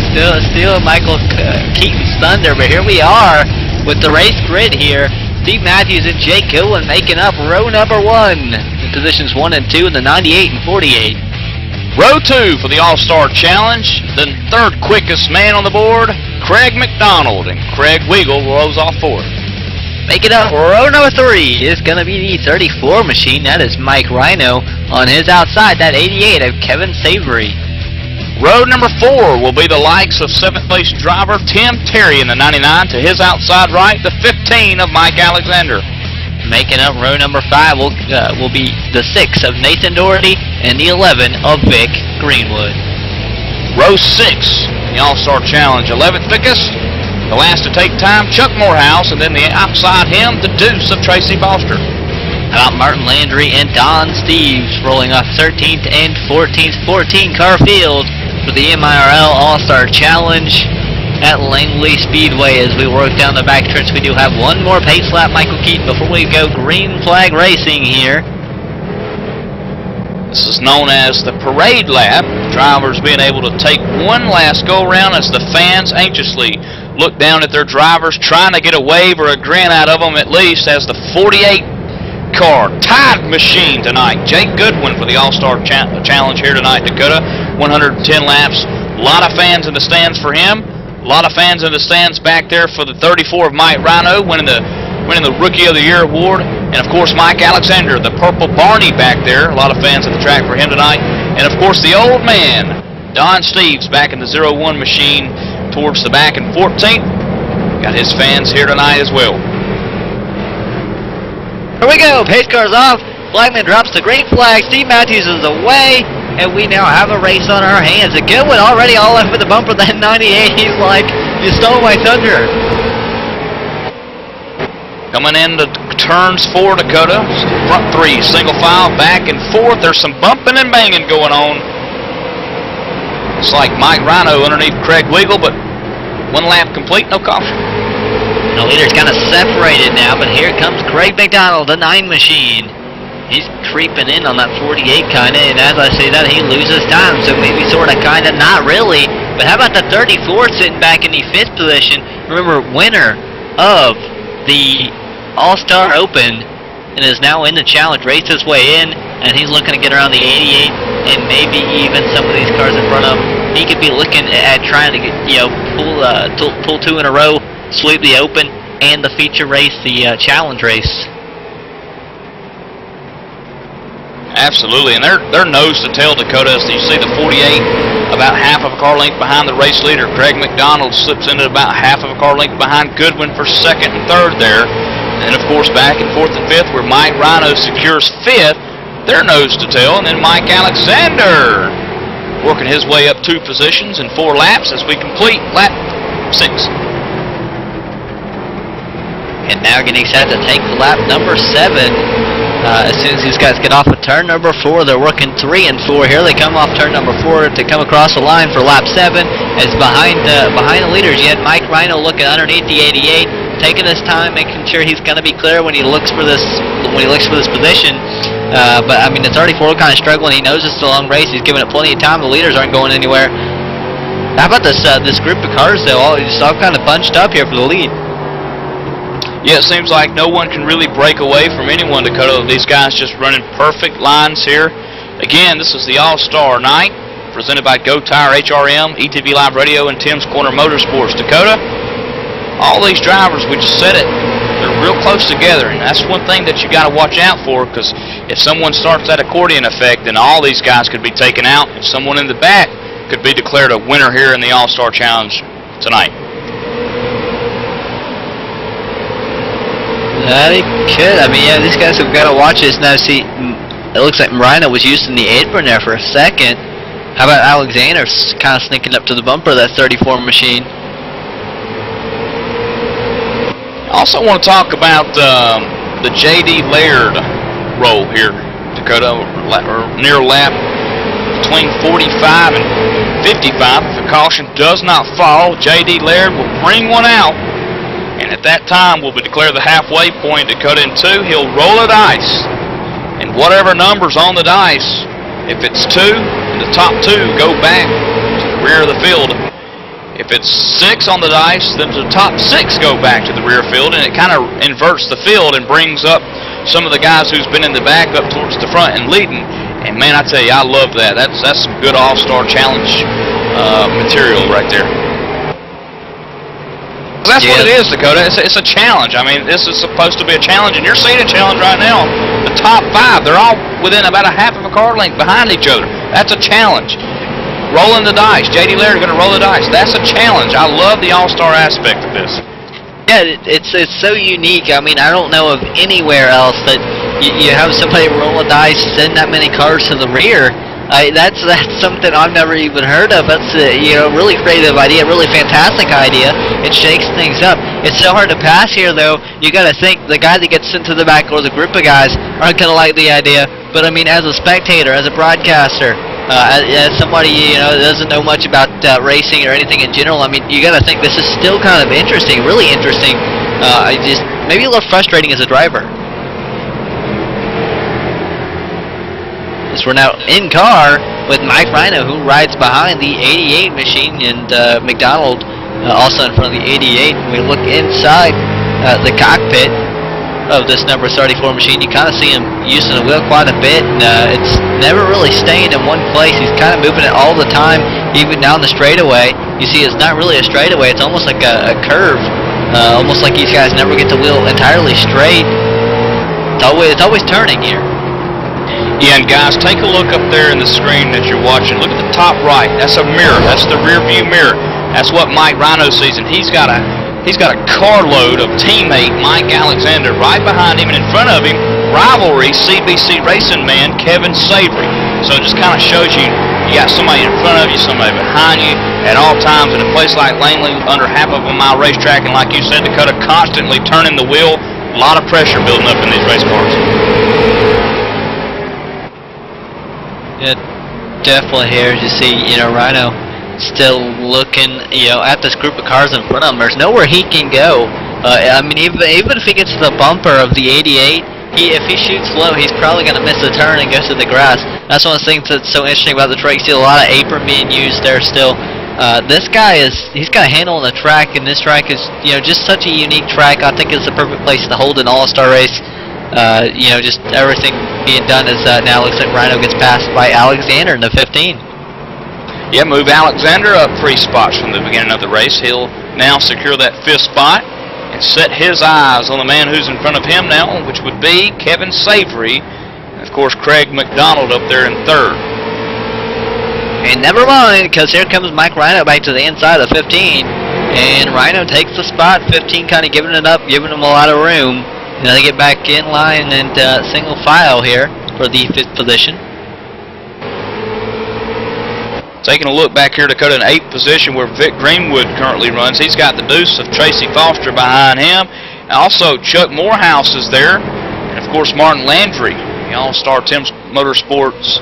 still Michael Keaton's thunder, but here we are with the race grid here. Steve Matthews and Jake Goodwin making up row number 1 in positions 1 and 2 in the 98 and 48. Row 2 for the All-Star Challenge. The third quickest man on the board, Craig McDonald, and Craig Weagle rolls off fourth. Making up row number 3 is going to be the 34 machine. That is Mike Rhino. On his outside, that 88 of Kevin Savory. Row number 4 will be the likes of 7th place driver Tim Terry in the 99. To his outside right, the 15 of Mike Alexander. Making up row number 5 will be the 6 of Nathan Doherty and the 11 of Vic Greenwood. Row 6, the All-Star Challenge, 11th quickest. The last to take time, Chuck Morehouse, and then the outside him, the deuce of Tracy Foster. How about Martin Landry and Don Steves rolling off 13th and 14th, 14-car field for the MIRL All-Star Challenge at Langley Speedway. As we work down the back stretch, we do have one more pace lap, Michael Keaton, before we go green flag racing here. This is known as the parade lap. Drivers being able to take one last go-around as the fans anxiously look down at their drivers, trying to get a wave or a grin out of them at least, as the 48-car Tide machine tonight. Jake Goodwin for the All-Star Challenge here tonight, Dakota. 110 laps. A lot of fans in the stands for him. A lot of fans in the stands back there for the 34 of Mike Rhino, winning the Rookie of the Year award. And, of course, Mike Alexander, the Purple Barney back there. A lot of fans at the track for him tonight. And, of course, the old man, Don Steves, back in the 01 machine towards the back in 14th. Got his fans here tonight as well. Here we go. Pace car's off. Flagman drops the green flag. Steve Matthews is away. And we now have a race on our hands. And Goodwin already all left with the bumper. That 98. He's like, you stole my thunder. Coming into turns 4, Dakota. Front 3, single file, back and forth. There's some bumping and banging going on. It's like Mike Rhino underneath Craig Weagle, but one lap complete, no caution. The leader's kind of separated now, but here comes Craig McDonald, the 9 machine. He's creeping in on that 48 kind of, and as I say that, he loses time, so maybe sort of, kind of, not really. But how about the 34 sitting back in the 5th position? Remember, winner of the All-Star Open, and is now in the challenge, raced his way in, and he's looking to get around the 88, and maybe even some of these cars in front of him. He could be looking at trying to get, pull 2 in a row, sweep the Open, and the feature race, the challenge race. Absolutely, and they're nose to tail, Dakota. As you see the 48 about half of a car length behind the race leader. Craig McDonald slips into about half of a car length behind Goodwin for 2nd and 3rd there. And of course back in 4th and 5th where Mike Rhino secures 5th. They're nose to tail, and then Mike Alexander working his way up 2 positions in 4 laps as we complete lap 6. And now getting set to take lap number 7. As soon as these guys get off of turn number 4, they're working 3 and 4 here. They come off turn number 4 to come across the line for lap 7. As behind the leaders, you had Mike Rhino looking underneath the 88, taking his time, making sure he's going to be clear when he looks for this position. But I mean, the 34 kind of struggling. He knows it's a long race. He's giving it plenty of time. The leaders aren't going anywhere. How about this group of cars though? All kind of bunched up here for the lead. Yeah, it seems like no one can really break away from anyone, Dakota. These guys just running perfect lines here. Again, this is the All-Star night, presented by Go Tire, HRM, ETV Live Radio, and Tim's Corner Motorsports. Dakota, all these drivers, we just said it, they're real close together, and that's one thing that you got to watch out for, because if someone starts that accordion effect, then all these guys could be taken out, and someone in the back could be declared a winner here in the All-Star Challenge tonight. That he could. I mean, yeah, these guys have got to watch this now. See, it looks like Marino was using the apron there for a second. How about Alexander kind of sneaking up to the bumper of that 34 machine? I also want to talk about the J.D. Laird roll here, Dakota, or near lap between 45 and 55. If the caution does not fall, J.D. Laird will bring one out. And at that time, we'll declare the halfway point, Dakota, in 2. He'll roll a dice. And whatever number's on the dice, if it's 2, the top 2 go back to the rear of the field. If it's 6 on the dice, then the top 6 go back to the rear field, and it kind of inverts the field and brings up some of the guys who's been in the back up towards the front and leading. And man, I tell you, I love that. That's some good All-Star Challenge material right there. That's what it is, Dakota. It's a challenge. I mean, this is supposed to be a challenge, and you're seeing a challenge right now. The top 5, they're all within about a half of a car length behind each other. That's a challenge. Rolling the dice. J.D. Laird are going to roll the dice. That's a challenge. I love the All-Star aspect of this. Yeah, it's so unique. I mean, I don't know of anywhere else that you have somebody roll a dice, send that many cars to the rear. That's something I've never even heard of. That's a really creative idea, really fantastic idea. It shakes things up. It's so hard to pass here, though. You got to think the guy that gets sent to the back or the group of guys aren't going to like the idea. But I mean, as a spectator, as a broadcaster, as somebody that doesn't know much about racing or anything in general, I mean, you got to think this is still kind of interesting, really interesting. Just maybe a little frustrating as a driver. We're now in car with Mike Rhino, who rides behind the 88 machine, and McDonald also in front of the 88. When we look inside the cockpit of this number 34 machine, you kind of see him using the wheel quite a bit, and it's never really staying in one place. He's kind of moving it all the time, even down the straightaway. You see, it's not really a straightaway. It's almost like a curve, almost like these guys never get the wheel entirely straight. It's always turning here. Yeah, and guys, take a look up there in the screen that you're watching. Look at the top right. That's a mirror. That's the rear view mirror. That's what Mike Rhino sees, and he's got a carload of teammate Mike Alexander right behind him, and in front of him, rivalry CBC racing man Kevin Savory. So it just kind of shows you got somebody in front of you, somebody behind you at all times. In a place like Langley, under half of a mile racetrack, and like you said, Dakota, constantly turning the wheel. A lot of pressure building up in these race cars. Yeah, definitely here. As you see, Rhino still looking, at this group of cars in front of him. There's nowhere he can go. I mean, even if he gets to the bumper of the 88, if he shoots low, he's probably going to miss the turn and go to the grass. That's one of the things that's so interesting about the track. You see a lot of apron being used there still. This guy he's got a handle on the track, and this track is, just such a unique track. I think it's the perfect place to hold an all-star race. Just everything being done is now looks like Rhino gets passed by Alexander in the 15. Yeah, move Alexander up 3 spots from the beginning of the race. He'll now secure that 5th spot and set his eyes on the man who's in front of him now, which would be Kevin Savory, and of course Craig McDonald up there in 3rd. And never mind, because here comes Mike Rhino back to the inside of 15, and Rhino takes the spot. 15 kind of giving it up, giving him a lot of room. Now they get back in line and single file here for the 5th position. Taking a look back here, Dakota, in 8th position where Vic Greenwood currently runs. He's got the deuce of Tracy Foster behind him. And also Chuck Morehouse is there. And of course Martin Landry, the All-Star Tim's Motorsports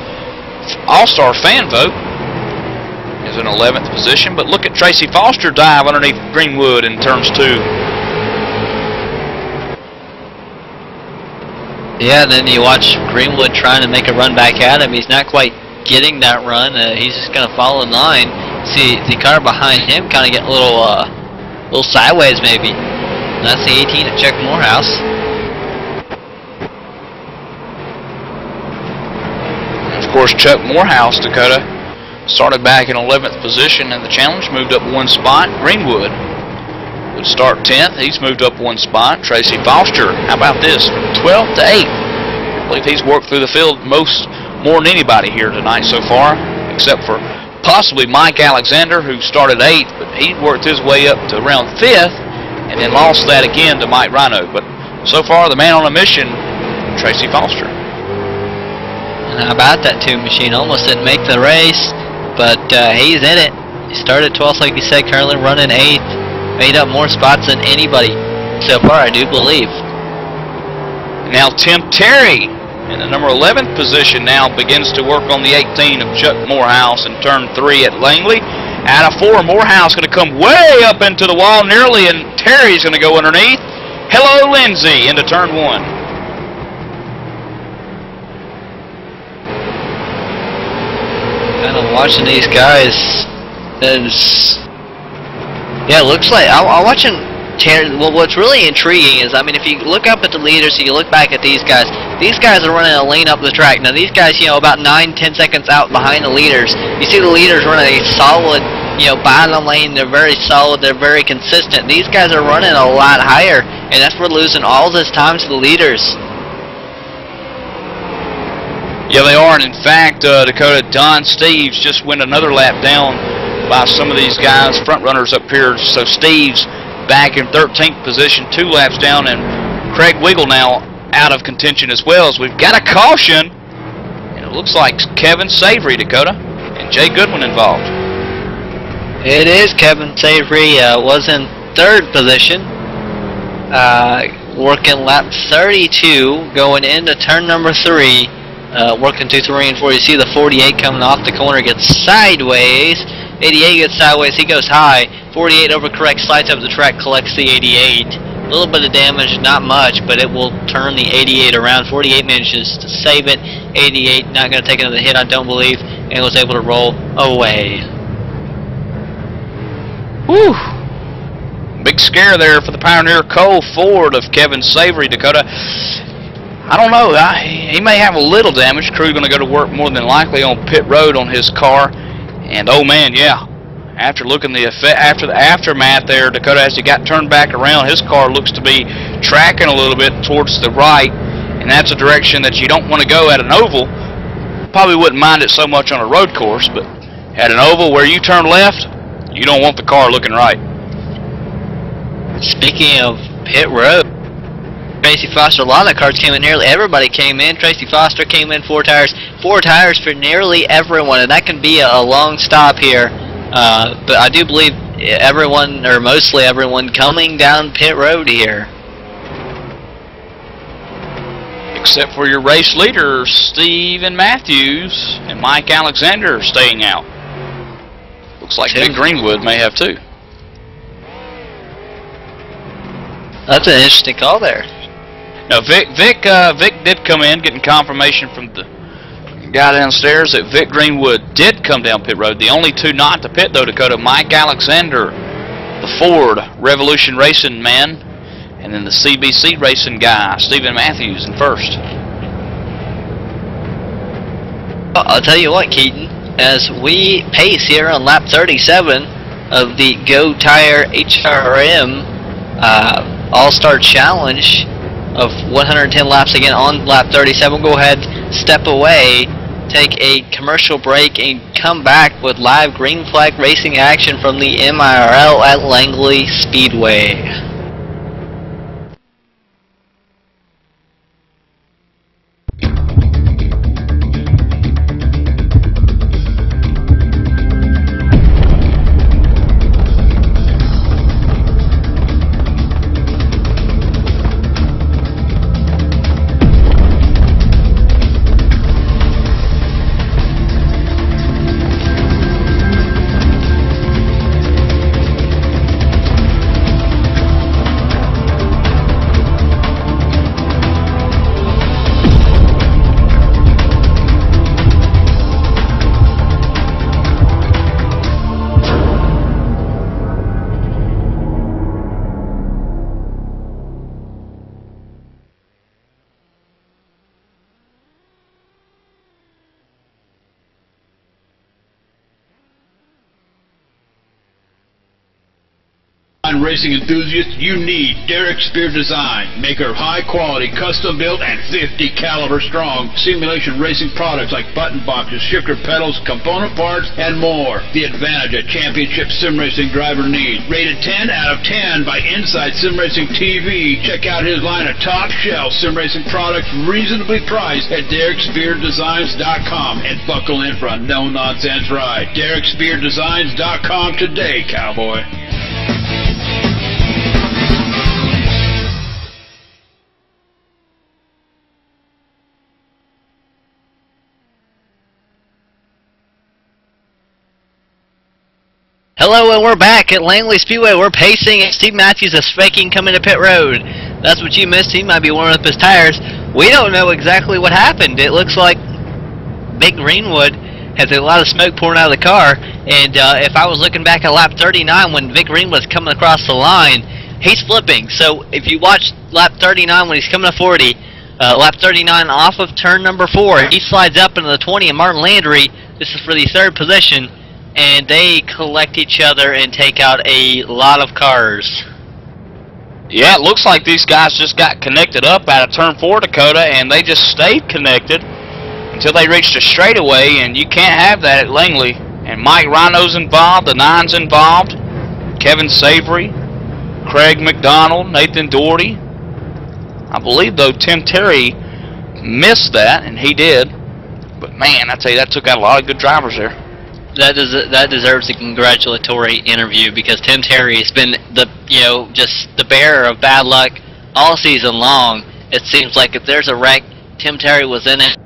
All-Star fan vote, is in 11th position. But look at Tracy Foster dive underneath Greenwood in turns 2. Yeah, then you watch Greenwood trying to make a run back at him. He's not quite getting that run. He's just going to follow in line. See the car behind him kind of get a little sideways maybe. And that's the 18 of Chuck Morehouse. Of course, Chuck Morehouse, Dakota, started back in 11th position in the challenge, moved up one spot. Greenwood would start 10th. He's moved up one spot. Tracy Foster, how about this? From 12th to 8th. I believe he's worked through the field more than anybody here tonight so far, except for possibly Mike Alexander, who started 8th, but he worked his way up to around 5th and then lost that again to Mike Rhino. But so far, the man on a mission, Tracy Foster. How about that two machine? Almost didn't make the race, but he's in it. He started 12th, like you said, currently running 8th. Made up more spots than anybody so far, I do believe. Now Tim Terry in the number 11th position now begins to work on the 18 of Chuck Morehouse in turn 3 at Langley. Out of 4, Morehouse going to come way up into the wall nearly, and Terry's going to go underneath. Hello, Lindsay, into turn 1. Kind of watching these guys. Yeah, it looks like I'm watching Terry. Well, what's really intriguing is, I mean, if you look up at the leaders and you look back at these guys are running a lane up the track. Now, these guys, you know, about 9-10 seconds out behind the leaders. You see the leaders running a solid, you know, by the lane. They're very solid. They're very consistent. These guys are running a lot higher, and that's for losing all this time to the leaders. Yeah, they are, and in fact, Dakota, Don Steves just went another lap down by some of these guys, front runners up here. So Steve's back in 13th position, 2 laps down, and Craig Wiggle now out of contention as well. As we've got a caution, and it looks like Kevin Savory, Dakota, and Jay Goodwin involved. It is Kevin Savory, was in 3rd position, working lap 32, going into turn number 3, working 2, 3, and 4. You see the 48 coming off the corner, gets sideways. 88 gets sideways, he goes high. 48 overcorrects, slides up the track, collects the 88. A little bit of damage, not much, but it will turn the 88 around. 48 manages to save it. 88 not going to take another hit, I don't believe, and was able to roll away. Whew. Big scare there for the Pioneer Cole Ford of Kevin Savory, Dakota. I don't know. He may have a little damage. Crew going to go to work more than likely on pit road on his car. And oh man, yeah. After looking after the aftermath there, Dakota, as he got turned back around, his car looks to be tracking a little bit towards the right, and that's a direction that you don't want to go at an oval. Probably wouldn't mind it so much on a road course, but at an oval where you turn left, you don't want the car looking right. Speaking of pit road, Tracy Foster, a lot of the cars came in, nearly everybody came in. Tracy Foster came in, 4 tires for nearly everyone, and that can be a long stop here. But I do believe everyone, or mostly everyone, coming down pit road here. Except for your race leaders, Steven Matthews and Mike Alexander staying out. Looks like Vic Greenwood may have too. That's an interesting call there. Now Vic did come in, getting confirmation from the guy downstairs that Vic Greenwood did come down pit road. The only 2 not to pit though, Dakota, Mike Alexander, the Ford Revolution Racing man, and then the CBC Racing guy, Steven Matthews, in 1st. Well, I'll tell you what, Keaton, as we pace here on lap 37 of the Go Tire HRM All-Star Challenge of 110 laps again on lap 37. We'll go ahead, step away, take a commercial break, and come back with live green flag racing action from the MIRL at Langley Speedway. Racing enthusiasts, you need Derek Spear Design, maker of high-quality, custom-built, and 50 caliber strong simulation racing products like button boxes, shifter pedals, component parts, and more. The advantage a championship sim racing driver needs. Rated 10 out of 10 by Inside Sim Racing TV. Check out his line of top-shelf sim racing products, reasonably priced at DerekSpearDesigns.com, and buckle in for a no-nonsense ride. DerekSpearDesigns.com today, cowboy. Hello, and we're back at Langley Speedway. We're pacing, and Steve Matthews is faking coming to pit road. That's what you missed. He might be warming up his tires. We don't know exactly what happened. It looks like Big Greenwood has a lot of smoke pouring out of the car, and if I was looking back at lap 39 when Vic Greenwood's coming across the line, he's flipping. So if you watch lap 39 when he's coming to 40, lap 39 off of turn number 4, he slides up into the 20, and Martin Landry, this is for the 3rd position, and they collect each other and take out a lot of cars. Yeah, it looks like these guys just got connected up out of turn 4, Dakota, and they just stayed connected until they reached a straightaway, and you can't have that at Langley. And Mike Rhino's involved, the 9's involved, Kevin Savory, Craig McDonald, Nathan Doherty. I believe, though, Tim Terry missed that, and he did. But, man, I tell you, that took out a lot of good drivers there. That deserves a congratulatory interview, because Tim Terry has been just the bearer of bad luck all season long. It seems like if there's a wreck, Tim Terry was in it.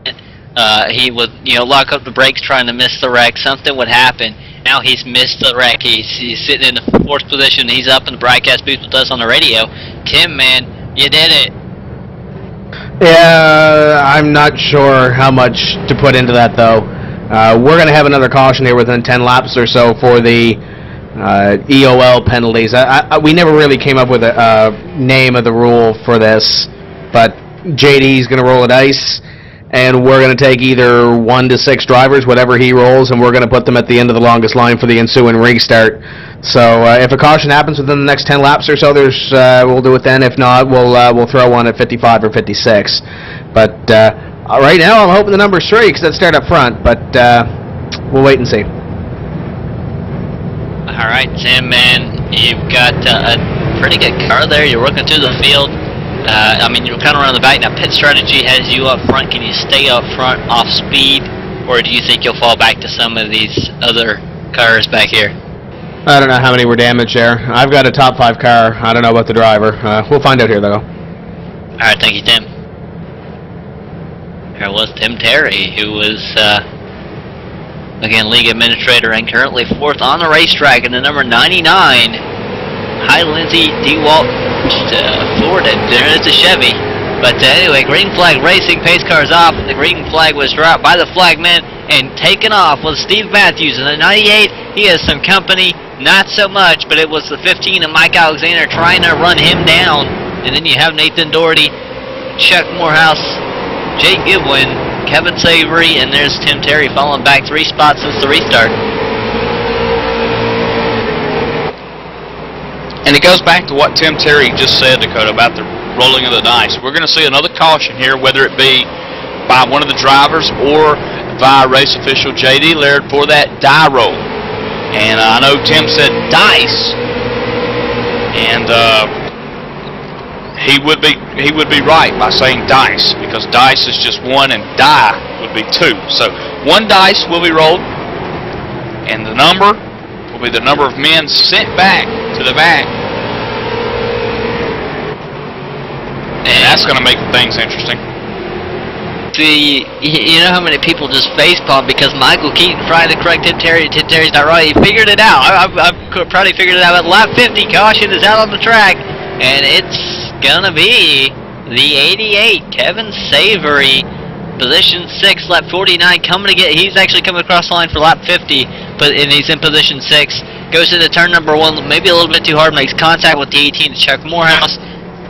He would lock up the brakes trying to miss the wreck. Something would happen. Now he's missed the wreck. He's sitting in the 4th position. He's up in the broadcast booth with us on the radio. Tim, man, you did it. Yeah, I'm not sure how much to put into that, though. We're going to have another caution here within 10 laps or so for the EOL penalties. We never really came up with a name of the rule for this, but JD's going to roll a dice, and we're going to take either 1 to 6 drivers, whatever he rolls, and we're going to put them at the end of the longest line for the ensuing restart. So if a caution happens within the next 10 laps or so, we'll do it then. If not, we'll throw one at 55 or 56. But right now, I'm hoping the number's 3 because that start up front, but we'll wait and see. All right, Tim, man, you've got a pretty good car there. You're working through the field. I mean, you're kind of around the back. Now, pit strategy has you up front. Can you stay up front off speed, or do you think you'll fall back to some of these other cars back here? I don't know how many were damaged there. I've got a top 5 car. I don't know about the driver. We'll find out here, though. All right, thank you, Tim. There was Tim Terry, who was, again, league administrator and currently 4th on the racetrack in the number 99. Hi, Lindsay DeWalt Ford, and there's a Chevy. But anyway, green flag racing, pace cars off. The green flag was dropped by the flagman and taken off with Steve Matthews. In the 98, he has some company, not so much, but it was the 15 of Mike Alexander trying to run him down. And then you have Nathan Doherty, Chuck Morehouse, Jay Goodwin, Kevin Savory, and there's Tim Terry falling back 3 spots since the restart. And it goes back to what Tim Terry just said, Dakota, about the rolling of the dice. We're going to see another caution here, whether it be by one of the drivers or by race official J.D. Laird for that die roll. And I know Tim said dice, and he would be right by saying dice, because dice is just 1 and die would be 2. So 1 dice will be rolled, and the number will be the number of men sent back to the back. And that's going to make things interesting. You know how many people just facepalm because Michael Keaton tried to correct Tim Terry. Tim Terry's not right. He figured it out. I've probably figured it out. At lap 50, caution is out on the track, and it's going to be the 88, Kevin Savory, position 6, lap 49, coming to get. He's actually coming across the line for lap 50, and he's in position 6. Goes into turn number 1, maybe a little bit too hard, makes contact with the 18, Chuck Morehouse,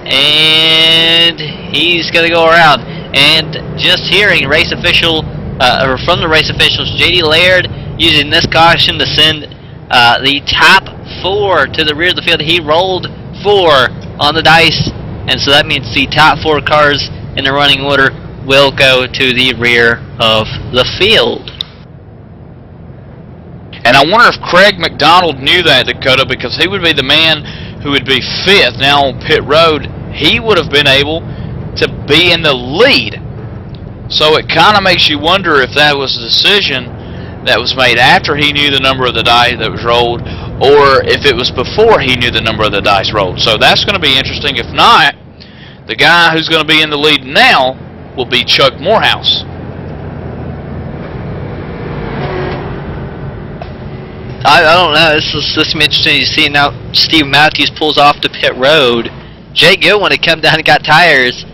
and he's going to go around. And just hearing race official, or from the race officials, J.D. Laird using this caution to send the top 4 to the rear of the field. He rolled 4 on the dice, and so that means the top 4 cars in the running order will go to the rear of the field. And I wonder if Craig McDonald knew that, Dakota, because he would be the man who would be 5th now on pit road. He would have been able to be in the lead. So it kind of makes you wonder if that was a decision that was made after he knew the number of the dice that was rolled, or if it was before he knew the number of the dice rolled. So that's going to be interesting. If not, the guy who's going to be in the lead now will be Chuck Morehouse. I don't know. This is interesting. You see now Steve Matthews pulls off to pit road. Jay Goodwin had come down and got tires,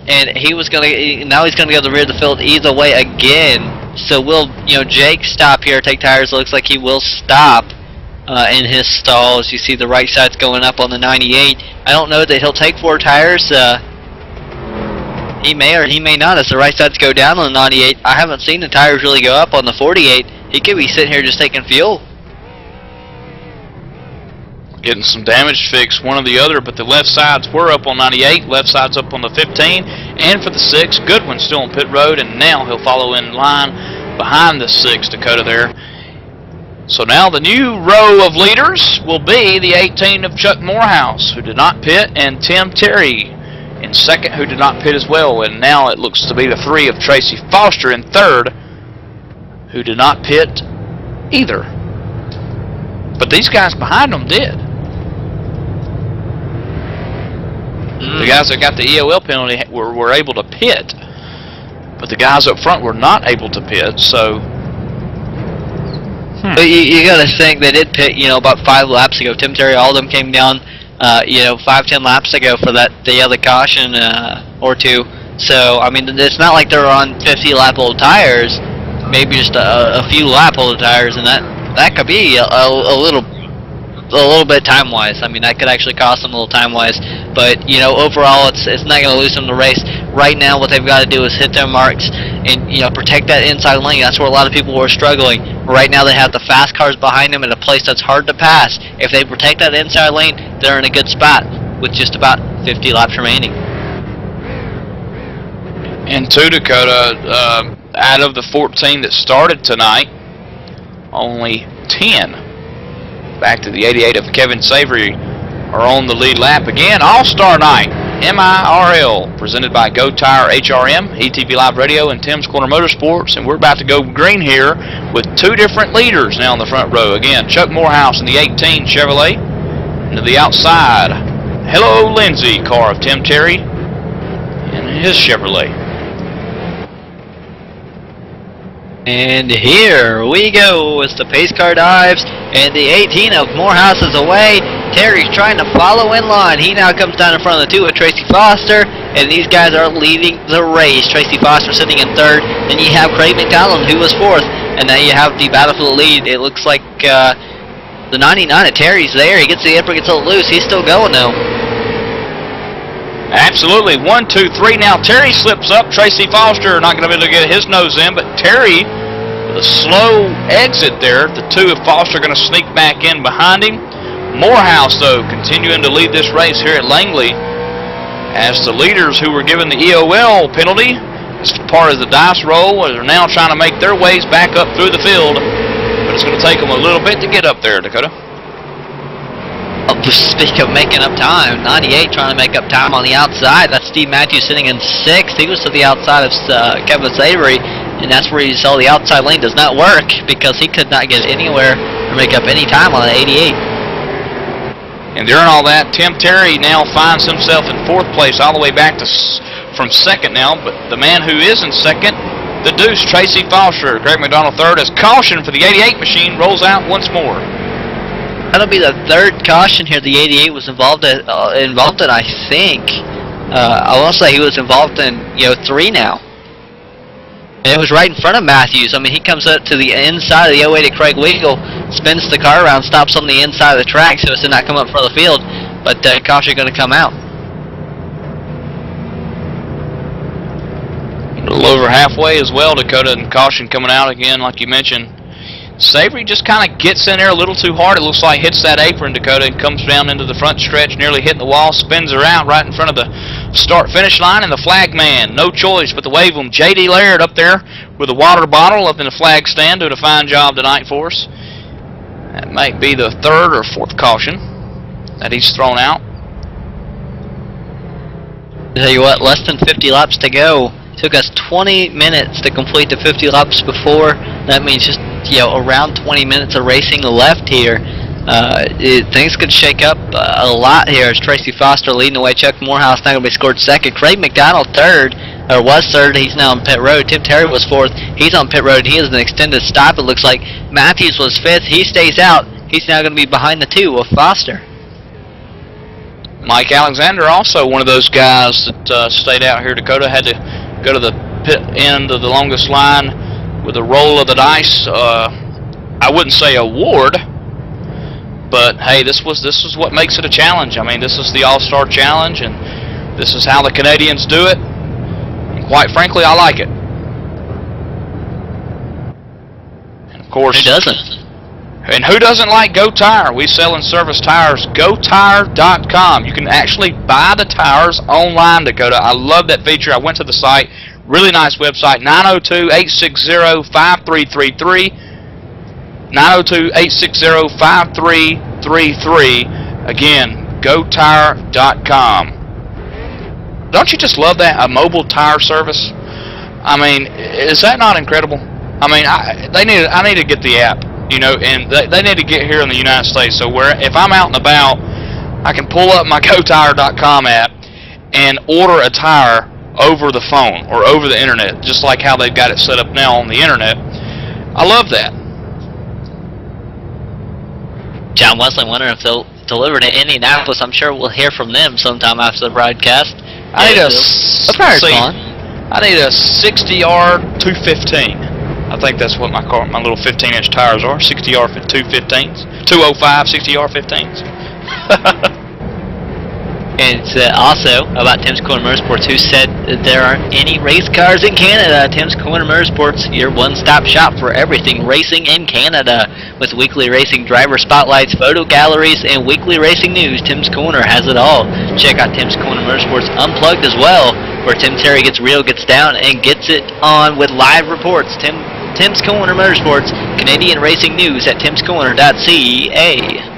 and he was now he's gonna go to the rear of the field either way again. So will Jake stop here, take tires? Looks like he will stop in his stalls. You see the right side's going up on the 98. I don't know that he'll take 4 tires. He may or he may not as the right sides go down on the 98. I haven't seen the tires really go up on the 48. He could be sitting here just taking fuel. Getting some damage fixed, one or the other, but the left sides were up on 98, left side's up on the 15, and for the 6, Goodwin still on pit road, and now he'll follow in line behind the 6, Dakota there. So now the new row of leaders will be the 18 of Chuck Morehouse, who did not pit, and Tim Terry in 2nd, who did not pit as well, and now it looks to be the 3 of Tracy Foster in 3rd, who did not pit either. But these guys behind them did. The guys that got the EOL penalty were able to pit, but the guys up front were not able to pit, so... But you got to think they did pit, about 5 laps ago. Tim Terry, all of them came down, 5-10 laps ago for the other caution or 2. So, I mean, it's not like they're on 50-lap-old tires. Maybe just a few lap-old tires, and that could be a little bit time-wise. I mean, that could actually cost them a little time-wise. But overall, it's not going to lose them the race. Right now, what they've got to do is hit their marks and protect that inside lane. That's where a lot of people were struggling. Right now, they have the fast cars behind them in a place that's hard to pass. If they protect that inside lane, they're in a good spot with just about 50 laps remaining. And 2, Dakota, out of the 14 that started tonight, only 10, back to the 88 of Kevin Savory, are on the lead lap. Again, All-Star Night, MIRL, presented by Go Tire HRM, ETV Live Radio, and Tim's Corner Motorsports. And we're about to go green here with 2 different leaders now in the front row. Again, Chuck Morehouse in the 18 Chevrolet. And to the outside, Hello Lindsay car of Tim Terry in his Chevrolet. And here we go as the pace car dives, and the 18 of Morehouse is away. Terry's trying to follow in line. He now comes down in front of the 2 of Tracy Foster, and these guys are leading the race. Tracy Foster sitting in 3rd. Then you have Craig McDonald, who was 4th, and now you have the battle for the lead. It looks like the 99 of Terry's there. He gets the apron, gets a little loose. He's still going though. Absolutely. 1, 2, 3. Now Terry slips up. Tracy Foster not going to be able to get his nose in, but Terry, with a slow exit there. The 2 of Foster going to sneak back in behind him. Morehouse, though, continuing to lead this race here at Langley, as the leaders who were given the EOL penalty as part of the dice roll are now trying to make their ways back up through the field. But it's going to take them a little bit to get up there, Dakota. Speak of making up time, 98 trying to make up time on the outside. That's Steve Matthews sitting in 6th. He was to the outside of Kevin Savory, and that's where you saw the outside lane does not work because he could not get anywhere or make up any time on the 88. And during all that, Tim Terry now finds himself in 4th place, all the way back to from 2nd now. But the man who is in 2nd, the Deuce, Tracy Foster, Greg McDonald 3rd, as caution for the 88 machine rolls out once more. That'll be the 3rd caution here. The 88 was involved in, I think. I want to say he was involved in 3 now. And it was right in front of Matthews. I mean, he comes up to the inside of the 08 of Craig Weigel, spins the car around, stops on the inside of the track so as to not come up front of the field. But caution going to come out. A little over halfway as well, Dakota, and caution coming out again, like you mentioned. Savory just kind of gets in there a little too hard. It looks like hits that apron, Dakota, and comes down into the front stretch, nearly hitting the wall, spins her out right in front of the start-finish line, and the flag man, no choice but to wave him. J.D. Laird up there with a water bottle up in the flag stand, doing a fine job tonight for us. That might be the third or fourth caution that he's thrown out. Tell you what, less than 50 laps to go. It took us 20 minutes to complete the 50 laps before. That means just, you know, around 20 minutes of racing left here. Things could shake up a lot here as Tracy Foster leading the way. Chuck Morehouse now going to be scored second. Craig McDonald third, or was third. He's now on pit road. Tim Terry was fourth. He's on pit road. He has an extended stop, it looks like. Matthews was fifth. He stays out. He's now going to be behind the two of Foster. Mike Alexander, also one of those guys that stayed out here. Dakota had to go to the pit end of the longest line with a roll of the dice. I wouldn't say award, but hey, this is what makes it a challenge. I mean, this is the All-Star Challenge, and this is how the Canadians do it. And quite frankly, I like it. And of course, who doesn't? And who doesn't like Go Tire? We sell and service tires. GoTire.com. You can actually buy the tires online, Dakota. I love that feature. I went to the site. Really nice website. 902-860-5333. 902-860-5333. Again, GoTire.com. Don't you just love that? A mobile tire service? I mean, is that not incredible? I mean, I need to get the app. You know, and they need to get here in the United States. So where if I'm out and about, I can pull up my GoTire.com app and order a tire over the phone or over the internet, just like how they've got it set up now on the internet. I love that. John Wesley wondering if they'll deliver to Indianapolis. I'm sure we'll hear from them sometime after the broadcast. I need a 60-yard 215. I think that's what my little 15-inch tires are. 60-yard 215s. 205 60-yard 15s. And it's also about Tim's Corner Motorsports, who said that there aren't any race cars in Canada. Tim's Corner Motorsports, your one-stop shop for everything racing in Canada. With weekly racing driver spotlights, photo galleries, and weekly racing news, Tim's Corner has it all. Check out Tim's Corner Motorsports Unplugged as well, where Tim Terry gets real, gets down, and gets it on with live reports. Tim's Corner Motorsports, Canadian racing news at timscorner.ca.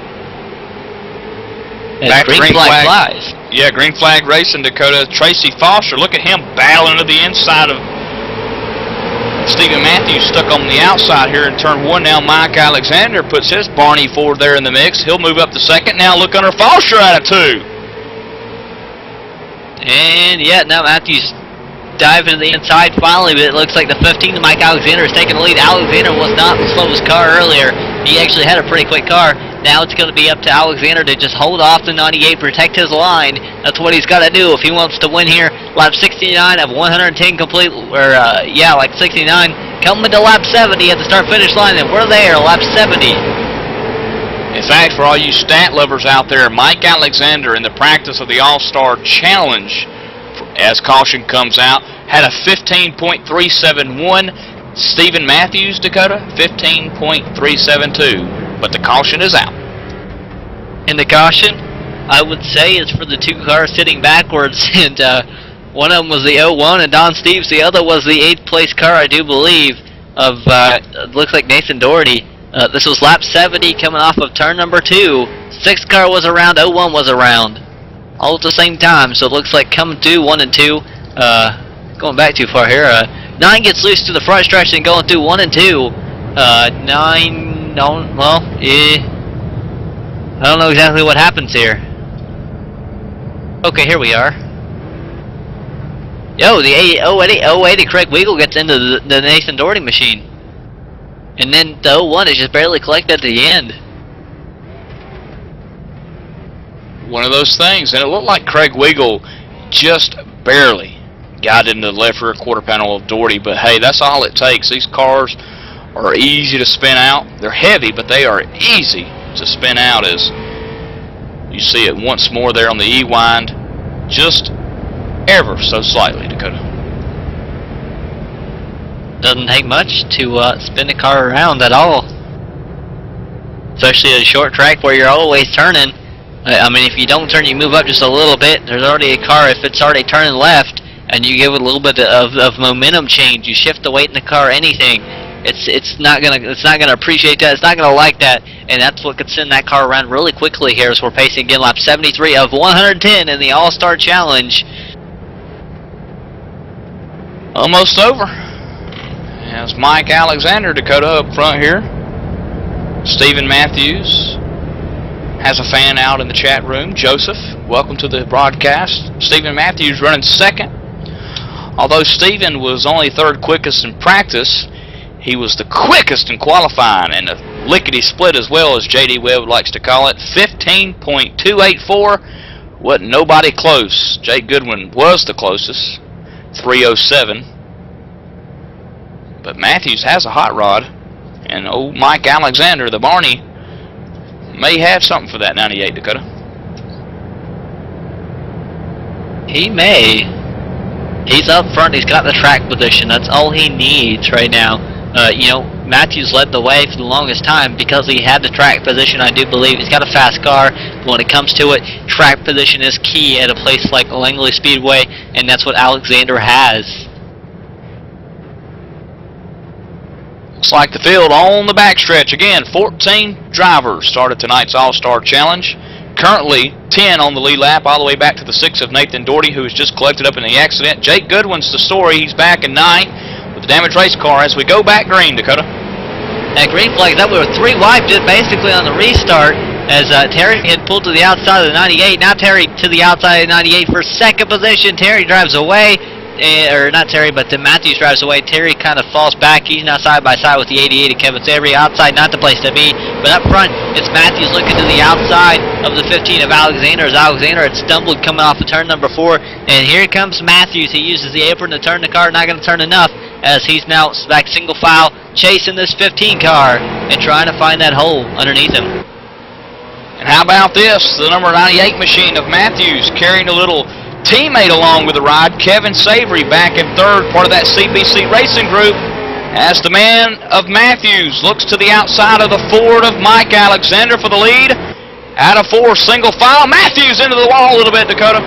Back green flag flies. Yeah, green flag racing, Dakota. Tracy Foster, look at him battling to the inside of Stephen Matthews, stuck on the outside here in turn one. Now Mike Alexander puts his Barney Ford there in the mix. He'll move up to second. Now look under Foster out of two. And yeah, now Matthews diving to the inside finally, but it looks like the 15 of Mike Alexander is taking the lead. Alexander was not the slowest car earlier. He actually had a pretty quick car. Now it's going to be up to Alexander to just hold off the 98, protect his line. That's what he's got to do if he wants to win here. Lap 69 of 110 complete, or yeah, like 69. Coming to lap 70 at the start-finish line, and we're there, lap 70. In fact, for all you stat lovers out there, Mike Alexander in the practice of the All-Star Challenge, as caution comes out, had a 15.371. Stephen Matthews, Dakota, 15.372. But the caution is out. And the caution, I would say, is for the two cars sitting backwards. And one of them was the 01, and Don Steves. The other was the 8th place car, I do believe, of looks like Nathan Doherty. This was lap 70 coming off of turn number 2. 6th car was around, 01 was around. All at the same time, so it looks like coming through 1 and 2. Going back too far here. 9 gets loose to the front stretch and going through 1 and 2. 9... No, well, I don't know exactly what happens here. Okay, here we are. Yo, the 080 Craig Weagle gets into the Nathan Doherty machine. And then the 01 is just barely collected at the end. One of those things, and it looked like Craig Weagle just barely got into the left rear quarter panel of Doherty, but hey, that's all it takes. These cars are easy to spin out. They're heavy, but they are easy to spin out, as you see it once more there on the E-wind, just ever so slightly, Dakota. Doesn't take much to spin the car around at all. especially at a short track where you're always turning. I mean, if you don't turn, you move up just a little bit. There's already a car. If it's already turning left, and you give it a little bit of momentum change, you shift the weight in the car, anything, it's not gonna appreciate that. It's not gonna like that, and that's what could send that car around really quickly here as we're pacing again lap 73 of 110 in the All-Star Challenge. Almost over. As Mike Alexander, Dakota, up front here. Stephen Matthews has a fan out in the chat room. Joseph, welcome to the broadcast. Stephen Matthews running second. Although Stephen was only third quickest in practice, he was the quickest in qualifying, and a lickety-split as well, as J.D. Webb likes to call it. 15.284. Wasn't nobody close. Jake Goodwin was the closest. 307. But Matthews has a hot rod, and old Mike Alexander, the Barney, may have something for that 98, Dakota. He may. He's up front. He's got the track position. That's all he needs right now. You know, Matthews led the way for the longest time because he had the track position. I do believe he's got a fast car, but when it comes to it, track position is key at a place like Langley Speedway, and that's what Alexander has. Looks like the field on the backstretch again. 14 drivers started tonight's All-Star Challenge. Currently 10 on the lead lap, all the way back to the 6 of Nathan Doherty, who was just collected up in the accident. Jake Goodwin's the story. He's back in 9th with the damaged race car as we go back green, Dakota. That green flag, that we were 3 wide just basically on the restart as Terry had pulled to the outside of the 98. Now Terry to the outside of the 98 for second position. Terry drives away. Or not Terry, but Matthews drives away. Terry kind of falls back. He's now side by side with the 88 of Kevin Savory. Outside, not the place to be. But up front, it's Matthews looking to the outside of the 15 of Alexander. As Alexander had stumbled coming off of turn number 4. And here comes Matthews. He uses the apron to turn the car. Not going to turn enough as he's now back single file chasing this 15 car and trying to find that hole underneath him. And how about this? The number 98 machine of Matthews carrying a little teammate along with the ride, Kevin Savory, back in 3rd, part of that CBC Racing Group, as the man of Matthews looks to the outside of the Ford of Mike Alexander for the lead. Out of 4, single file. Matthews into the wall a little bit, Dakota.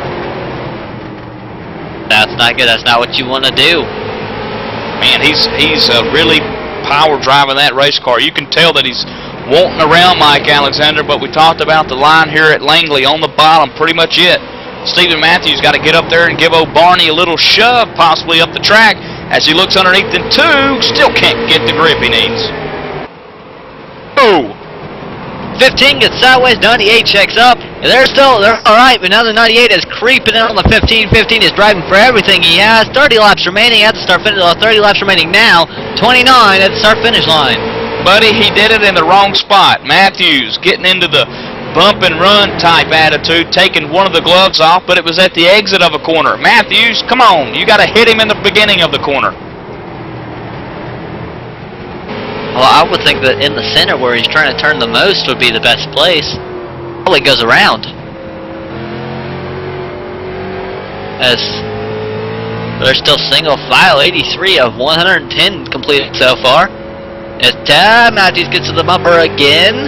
That's not good. That's not what you want to do. Man, he's really power driving that race car. You can tell that he's wanting around Mike Alexander, but we talked about the line here at Langley on the bottom, pretty much it. Stephen Matthews got to get up there and give old Barney a little shove, possibly up the track, as he looks underneath them 2, still can't get the grip he needs. Oh! 15 gets sideways, 98 checks up, and they're alright, but now the 98 is creeping in on the 15. 15 is driving for everything he has. 30 laps remaining at the start-finish, 30 laps remaining now, 29 at the start-finish line. Buddy, he did it in the wrong spot. Matthews getting into the bump and run type attitude, taking one of the gloves off, but it was at the exit of a corner. Matthews, come on, you got to hit him in the beginning of the corner. Well, I would think that in the center where he's trying to turn the most would be the best place. Probably goes around. As they're still single file, 83 of 110 completed so far. As Matthews gets to the bumper again.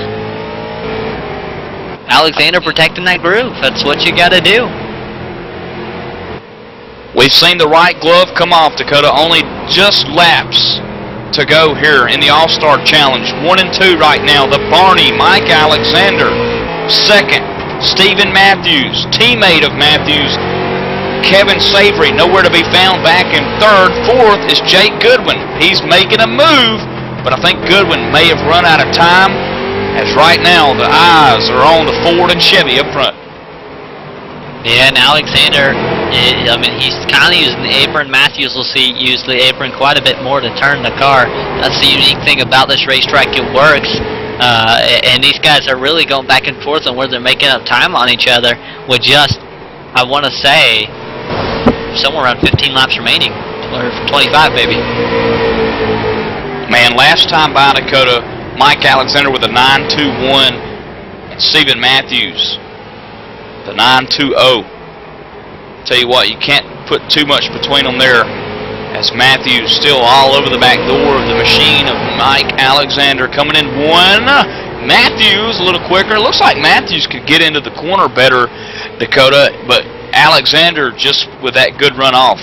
Alexander protecting that groove. That's what you got to do. We've seen the right glove come off, Dakota. Only just laps to go here in the All-Star Challenge. 1 and 2 right now. The Barney, Mike Alexander. 2nd, Stephen Matthews, teammate of Matthews, Kevin Savory, nowhere to be found back in 3rd. 4th is Jake Goodwin. He's making a move, but I think Goodwin may have run out of time, as right now the eyes are on the Ford and Chevy up front. Yeah, and Alexander, I mean, he's kind of using the apron. Matthews will use the apron quite a bit more to turn the car. That's the unique thing about this racetrack. It works. And these guys are really going back and forth on where they're making up time on each other with just, I want to say, somewhere around 15 laps remaining. Or 25, maybe. Man, last time by, Dakota, Mike Alexander with a 9.21 and Stephen Matthews the 9.20. Tell you what, you can't put too much between them there, as Matthews still all over the back door of the machine of Mike Alexander, coming in 1, Matthews a little quicker. It looks like Matthews could get into the corner better, Dakota, but Alexander just with that good run off.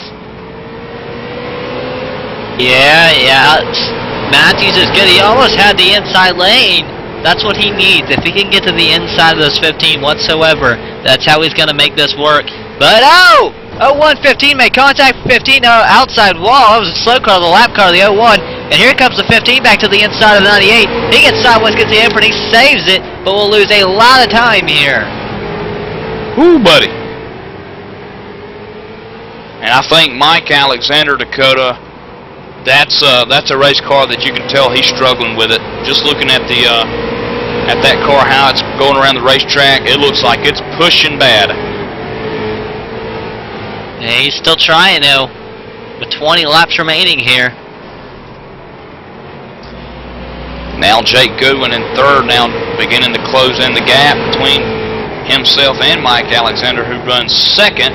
Yeah. Matthews is good. He almost had the inside lane. That's what he needs. If he can get to the inside of those 15 whatsoever, that's how he's going to make this work. But 0115 made contact with 15 outside wall. That was a slow car, the lap car, the 01. And here comes the 15 back to the inside of the 98. He gets sideways, gets the apron, he saves it, but we'll lose a lot of time here. Ooh, buddy. And I think Mike Alexander, Dakota, that's a race car that you can tell he's struggling with it. Just looking at the at that car, how it's going around the racetrack, it looks like it's pushing bad. Yeah, he's still trying though, with 20 laps remaining here. Now Jake Goodwin in third, now beginning to close in the gap between himself and Mike Alexander, who runs second.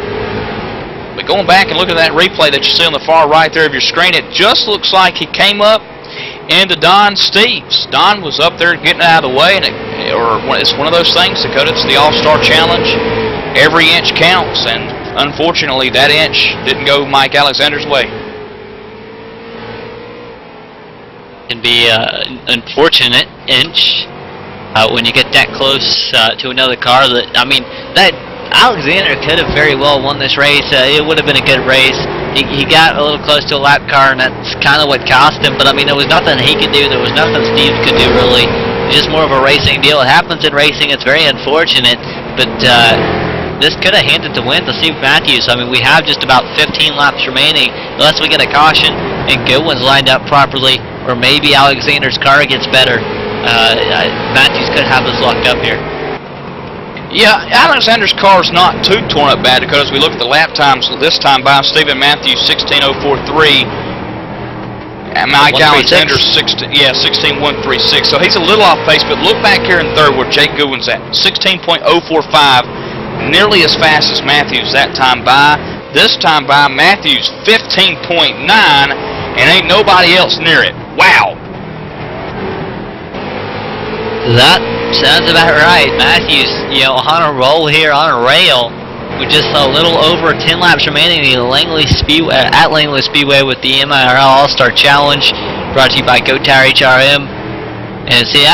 But going back and look at that replay that you see on the far right there of your screen, it just looks like he came up into Don Steeves. Don was up there getting out of the way, and it's one of those things, Dakota. It's the All-Star Challenge. Every inch counts, and unfortunately that inch didn't go Mike Alexander's way. Can be an unfortunate inch when you get that close to another car. That Alexander could have very well won this race. It would have been a good race. He got a little close to a lap car, and that's kind of what cost him. But there was nothing he could do. There was nothing Steve could do really. Just more of a racing deal. It happens in racing. It's very unfortunate, but this could have handed the win to Steve Matthews. We have just about 15 laps remaining, unless we get a caution and Goodwin's lined up properly, or maybe Alexander's car gets better. Matthews could have us locked up here. Yeah, Alexander's car's not too torn up bad, because we look at the lap times this time by Stephen Matthews 16:043, and Mike Alexander's 16:136. So he's a little off pace, but look back here in third where Jake Goodwin's at 16.045, nearly as fast as Matthews that time by. This time by Matthews 15.9, and ain't nobody else near it. Wow. That Sounds about right. Matthews, on a roll here, on a rail. We just saw a little over 10 laps remaining in the Langley Speedway, at Langley Speedway with the MIRL All-Star Challenge, brought to you by GoTire HRM. And see,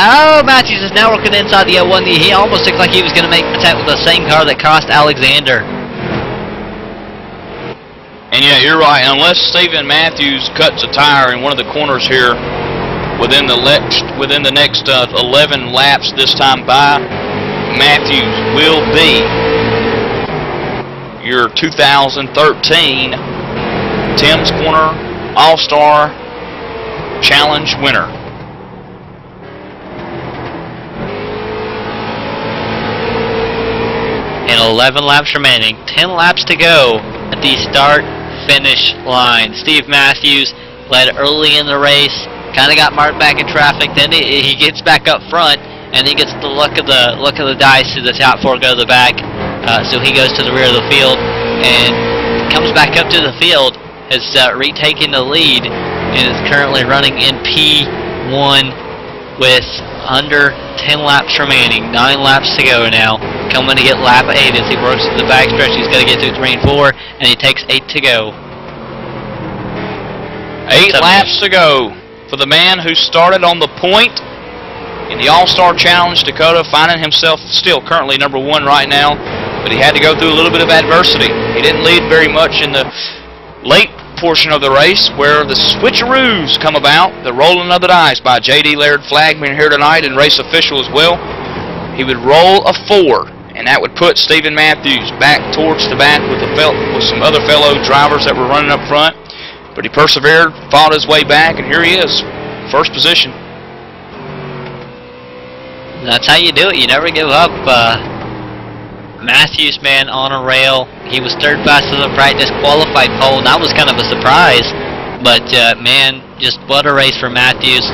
Matthews is now working inside the 01. He almost looked like he was going to make contact with the same car that cost Alexander. And yeah, you're right. Unless Stephen Matthews cuts a tire in one of the corners here, within the next 11 laps this time by, Matthews will be your 2013 Tim's Corner All-Star Challenge winner. And 11 laps remaining. 10 laps to go at the start-finish line. Steve Matthews led early in the race. Kind of got marked back in traffic. Then he gets back up front, and he gets the luck of the dice to the top four go to the back. So he goes to the rear of the field and comes back up to the field. Has retaken the lead and is currently running in P1 with under 10 laps remaining. 9 laps to go now. Coming to get lap 8 as he works to the backstretch. He's got to get through 3 and 4, and he takes 8 to go. 8 laps to go for the man who started on the point in the All-Star Challenge, Dakota, finding himself still currently number 1 right now, but he had to go through a little bit of adversity. He didn't lead very much in the late portion of the race where the switcheroos come about, the rolling of the dice by J.D. Laird, flagman here tonight and race official as well. He would roll a 4, and that would put Stephen Matthews back towards the back with some other fellow drivers that were running up front. But he persevered, fought his way back, and here he is, first position. That's how you do it. You never give up. Matthews, man, on a rail. He was third fastest in the practice qualified pole, and that was kind of a surprise. But, man, just what a race for Matthews.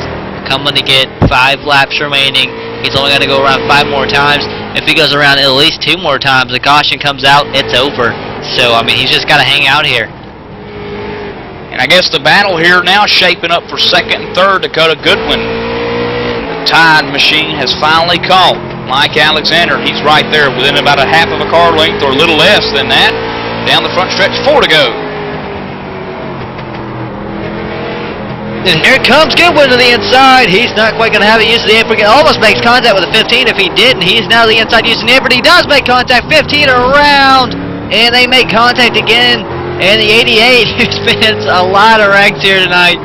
Coming to get 5 laps remaining. He's only got to go around 5 more times. If he goes around at least 2 more times, the caution comes out, it's over. So, he's just got to hang out here. And I guess the battle here now shaping up for second and third. Dakota Goodwin, Tide machine has finally caught Mike Alexander. He's right there within about a half of a car length or a little less than that. Down the front stretch, 4 to go. And here comes Goodwin to the inside. He's not quite going to have it using the apron. Almost makes contact with the 15. If he didn't, he's now the inside using the apron. He does make contact. 15 around. And they make contact again. And the 88, who spends a lot of ranks here tonight,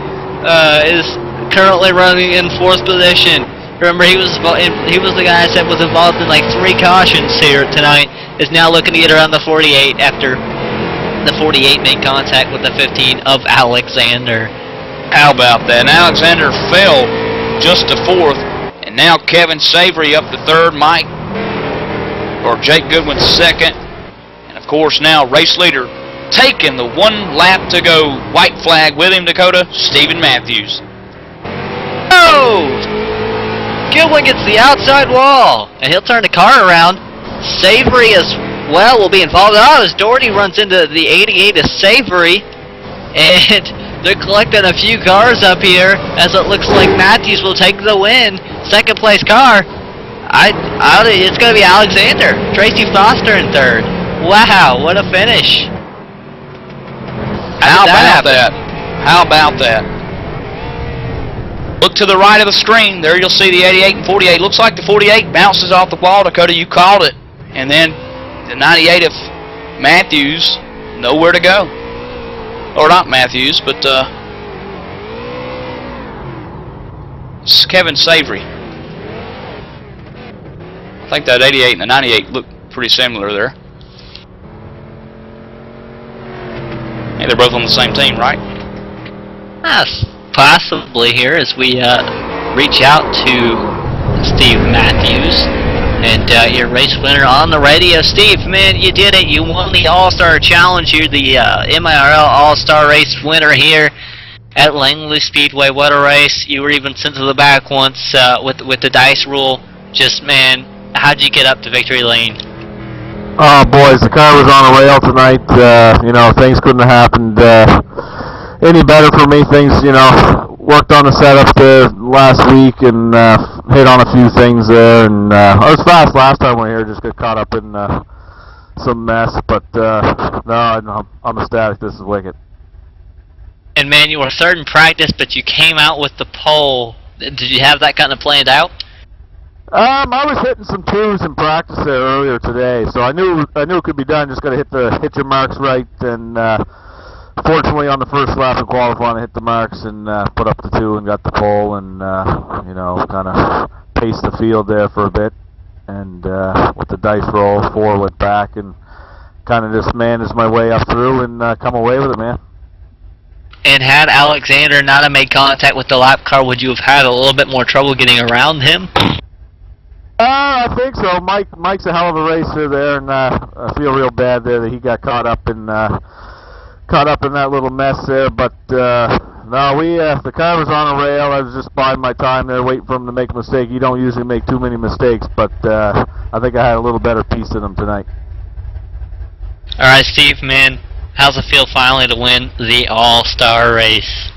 is currently running in 4th position. Remember, he was the guy I said was involved in like 3 cautions here tonight. Is now looking to get around the 48 after the 48 made contact with the 15 of Alexander. How about that? And Alexander fell just to 4th, and now Kevin Savory up to 3rd, Jake Goodwin 2nd, and of course now race leader taking the 1 lap to go white flag with him, Dakota, Stephen Matthews. Oh! Goodwin gets the outside wall, and he'll turn the car around. Savory as well will be involved. Oh, as Doherty runs into the 88 of Savory, and they're collecting a few cars up here as it looks like Matthews will take the win. 2nd place car. It's going to be Alexander. Tracy Foster in 3rd. Wow, what a finish. How about that? How about that? Look to the right of the screen. There you'll see the 88 and 48. Looks like the 48 bounces off the wall. Dakota, you called it. And then the 98 of Matthews, nowhere to go. Or not Matthews, but it's Kevin Savory. I think that 88 and the 98 look pretty similar there. Hey, they're both on the same team, right? Yes, possibly here as we reach out to Steve Matthews. And your race winner on the radio. Steve, man, you did it. You won the All-Star Challenge. You're the MIRL All-Star Race winner here at Langley Speedway. What a race. You were even sent to the back once with the dice rule. Just, man, how'd you get up to victory lane? Oh, boys, the car was on a rail tonight. You know, things couldn't have happened any better for me. Things, you know, worked on the setup there last week and hit on a few things there. And I was fast last time we were here, just got caught up in some mess. But no, I'm ecstatic. This is wicked. And man, you were 3rd in practice, but you came out with the pole. Did you have that kind of planned out? I was hitting some 2s in practice there earlier today, so I knew it could be done. Just got to hit your marks right, and fortunately on the first lap in qualifying, I hit the marks and put up the 2 and got the pole, and you know, kind of paced the field there for a bit, and with the dice roll, 4 went back, and kind of just managed my way up through and come away with it, man. And had Alexander not have made contact with the lap car, would you have had a little bit more trouble getting around him? I think so. Mike's a hell of a racer there, and I feel real bad there that he got caught up in that little mess there. But no, the car was on a rail. I was just biding my time there, waiting for him to make a mistake. You don't usually make too many mistakes, but I think I had a little better piece of him tonight. All right, Steve, man, how's it feel finally to win the All-Star race?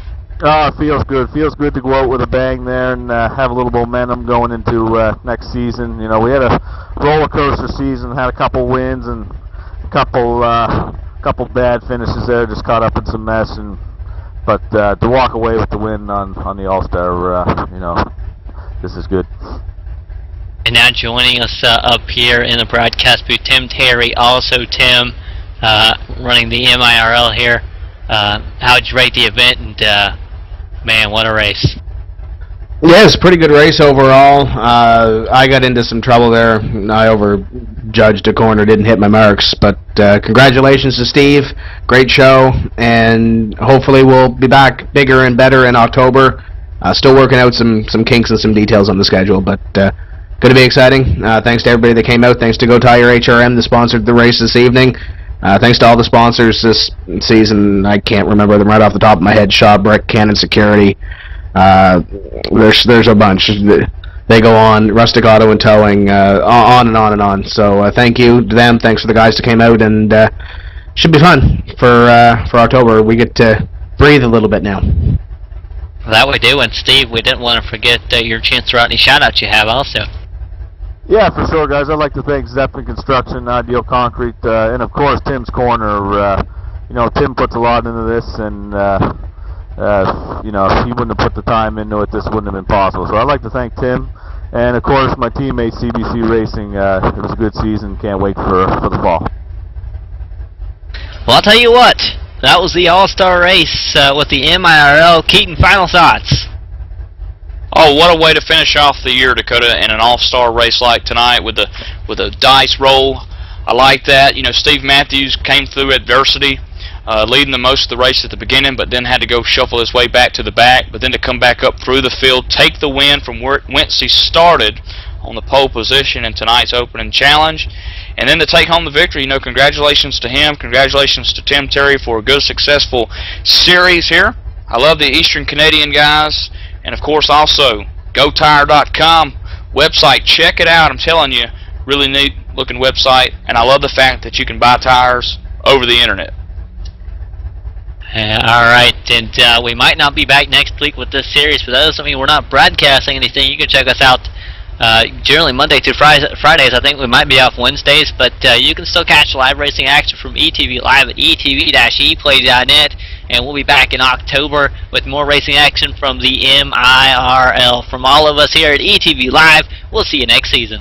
Oh, it feels good. Feels good to go out with a bang there and have a little momentum going into next season. You know, we had a roller coaster season, had a couple wins and a couple bad finishes there, just caught up in some mess. But to walk away with the win on the All-Star, you know, this is good. And now joining us up here in the broadcast booth, Tim Terry. Also, Tim, running the MIRL here. How'd you rate the event? And man, what a race. Yeah, it's a pretty good race overall. I got into some trouble there. I overjudged a corner, didn't hit my marks. But congratulations to Steve. Great show. And hopefully we'll be back bigger and better in October. Still working out some kinks and some details on the schedule. But going to be exciting. Thanks to everybody that came out. Thanks to Go Tire HRM that sponsored the race this evening. Thanks to all the sponsors this season. I can't remember them right off the top of my head. Shaw, Brick, Cannon Security. There's a bunch. They go on. Rustic Auto and Towing. On and on and on. So thank you to them. Thanks for the guys that came out, and should be fun for October. We get to breathe a little bit now. That we do, and Steve, we didn't want to forget your chance to throw out any shout-outs you have also. Yeah, for sure, guys. I'd like to thank Zeppelin Construction, Ideal Concrete, and of course Tim's Corner. You know, Tim puts a lot into this, and you know, if he wouldn't have put the time into it, this wouldn't have been possible. So I'd like to thank Tim, and of course my teammate CBC Racing. It was a good season. Can't wait for the fall. Well, I'll tell you what. That was the All-Star race with the MIRL. Keaton, final thoughts? Oh, what a way to finish off the year, Dakota, in an all-star race like tonight with a dice roll. I like that. You know, Steve Matthews came through adversity, leading the most of the race at the beginning, but then had to go shuffle his way back to the back, but then to come back up through the field, take the win from whence he started on the pole position in tonight's opening challenge, and then to take home the victory. You know, congratulations to him. Congratulations to Tim Terry for a good, successful series here. I love the Eastern Canadian guys. And of course also GoTire.com website. Check it out. I'm telling you, really neat looking website, and I love the fact that you can buy tires over the internet. Alright, and we might not be back next week with this series, but that doesn't mean we're not broadcasting anything. You can check us out generally Monday through Fridays. I think we might be off Wednesdays, but you can still catch live racing action from ETV Live at etv-eplay.net. And we'll be back in October with more racing action from the MIRL. From all of us here at ETV Live, we'll see you next season.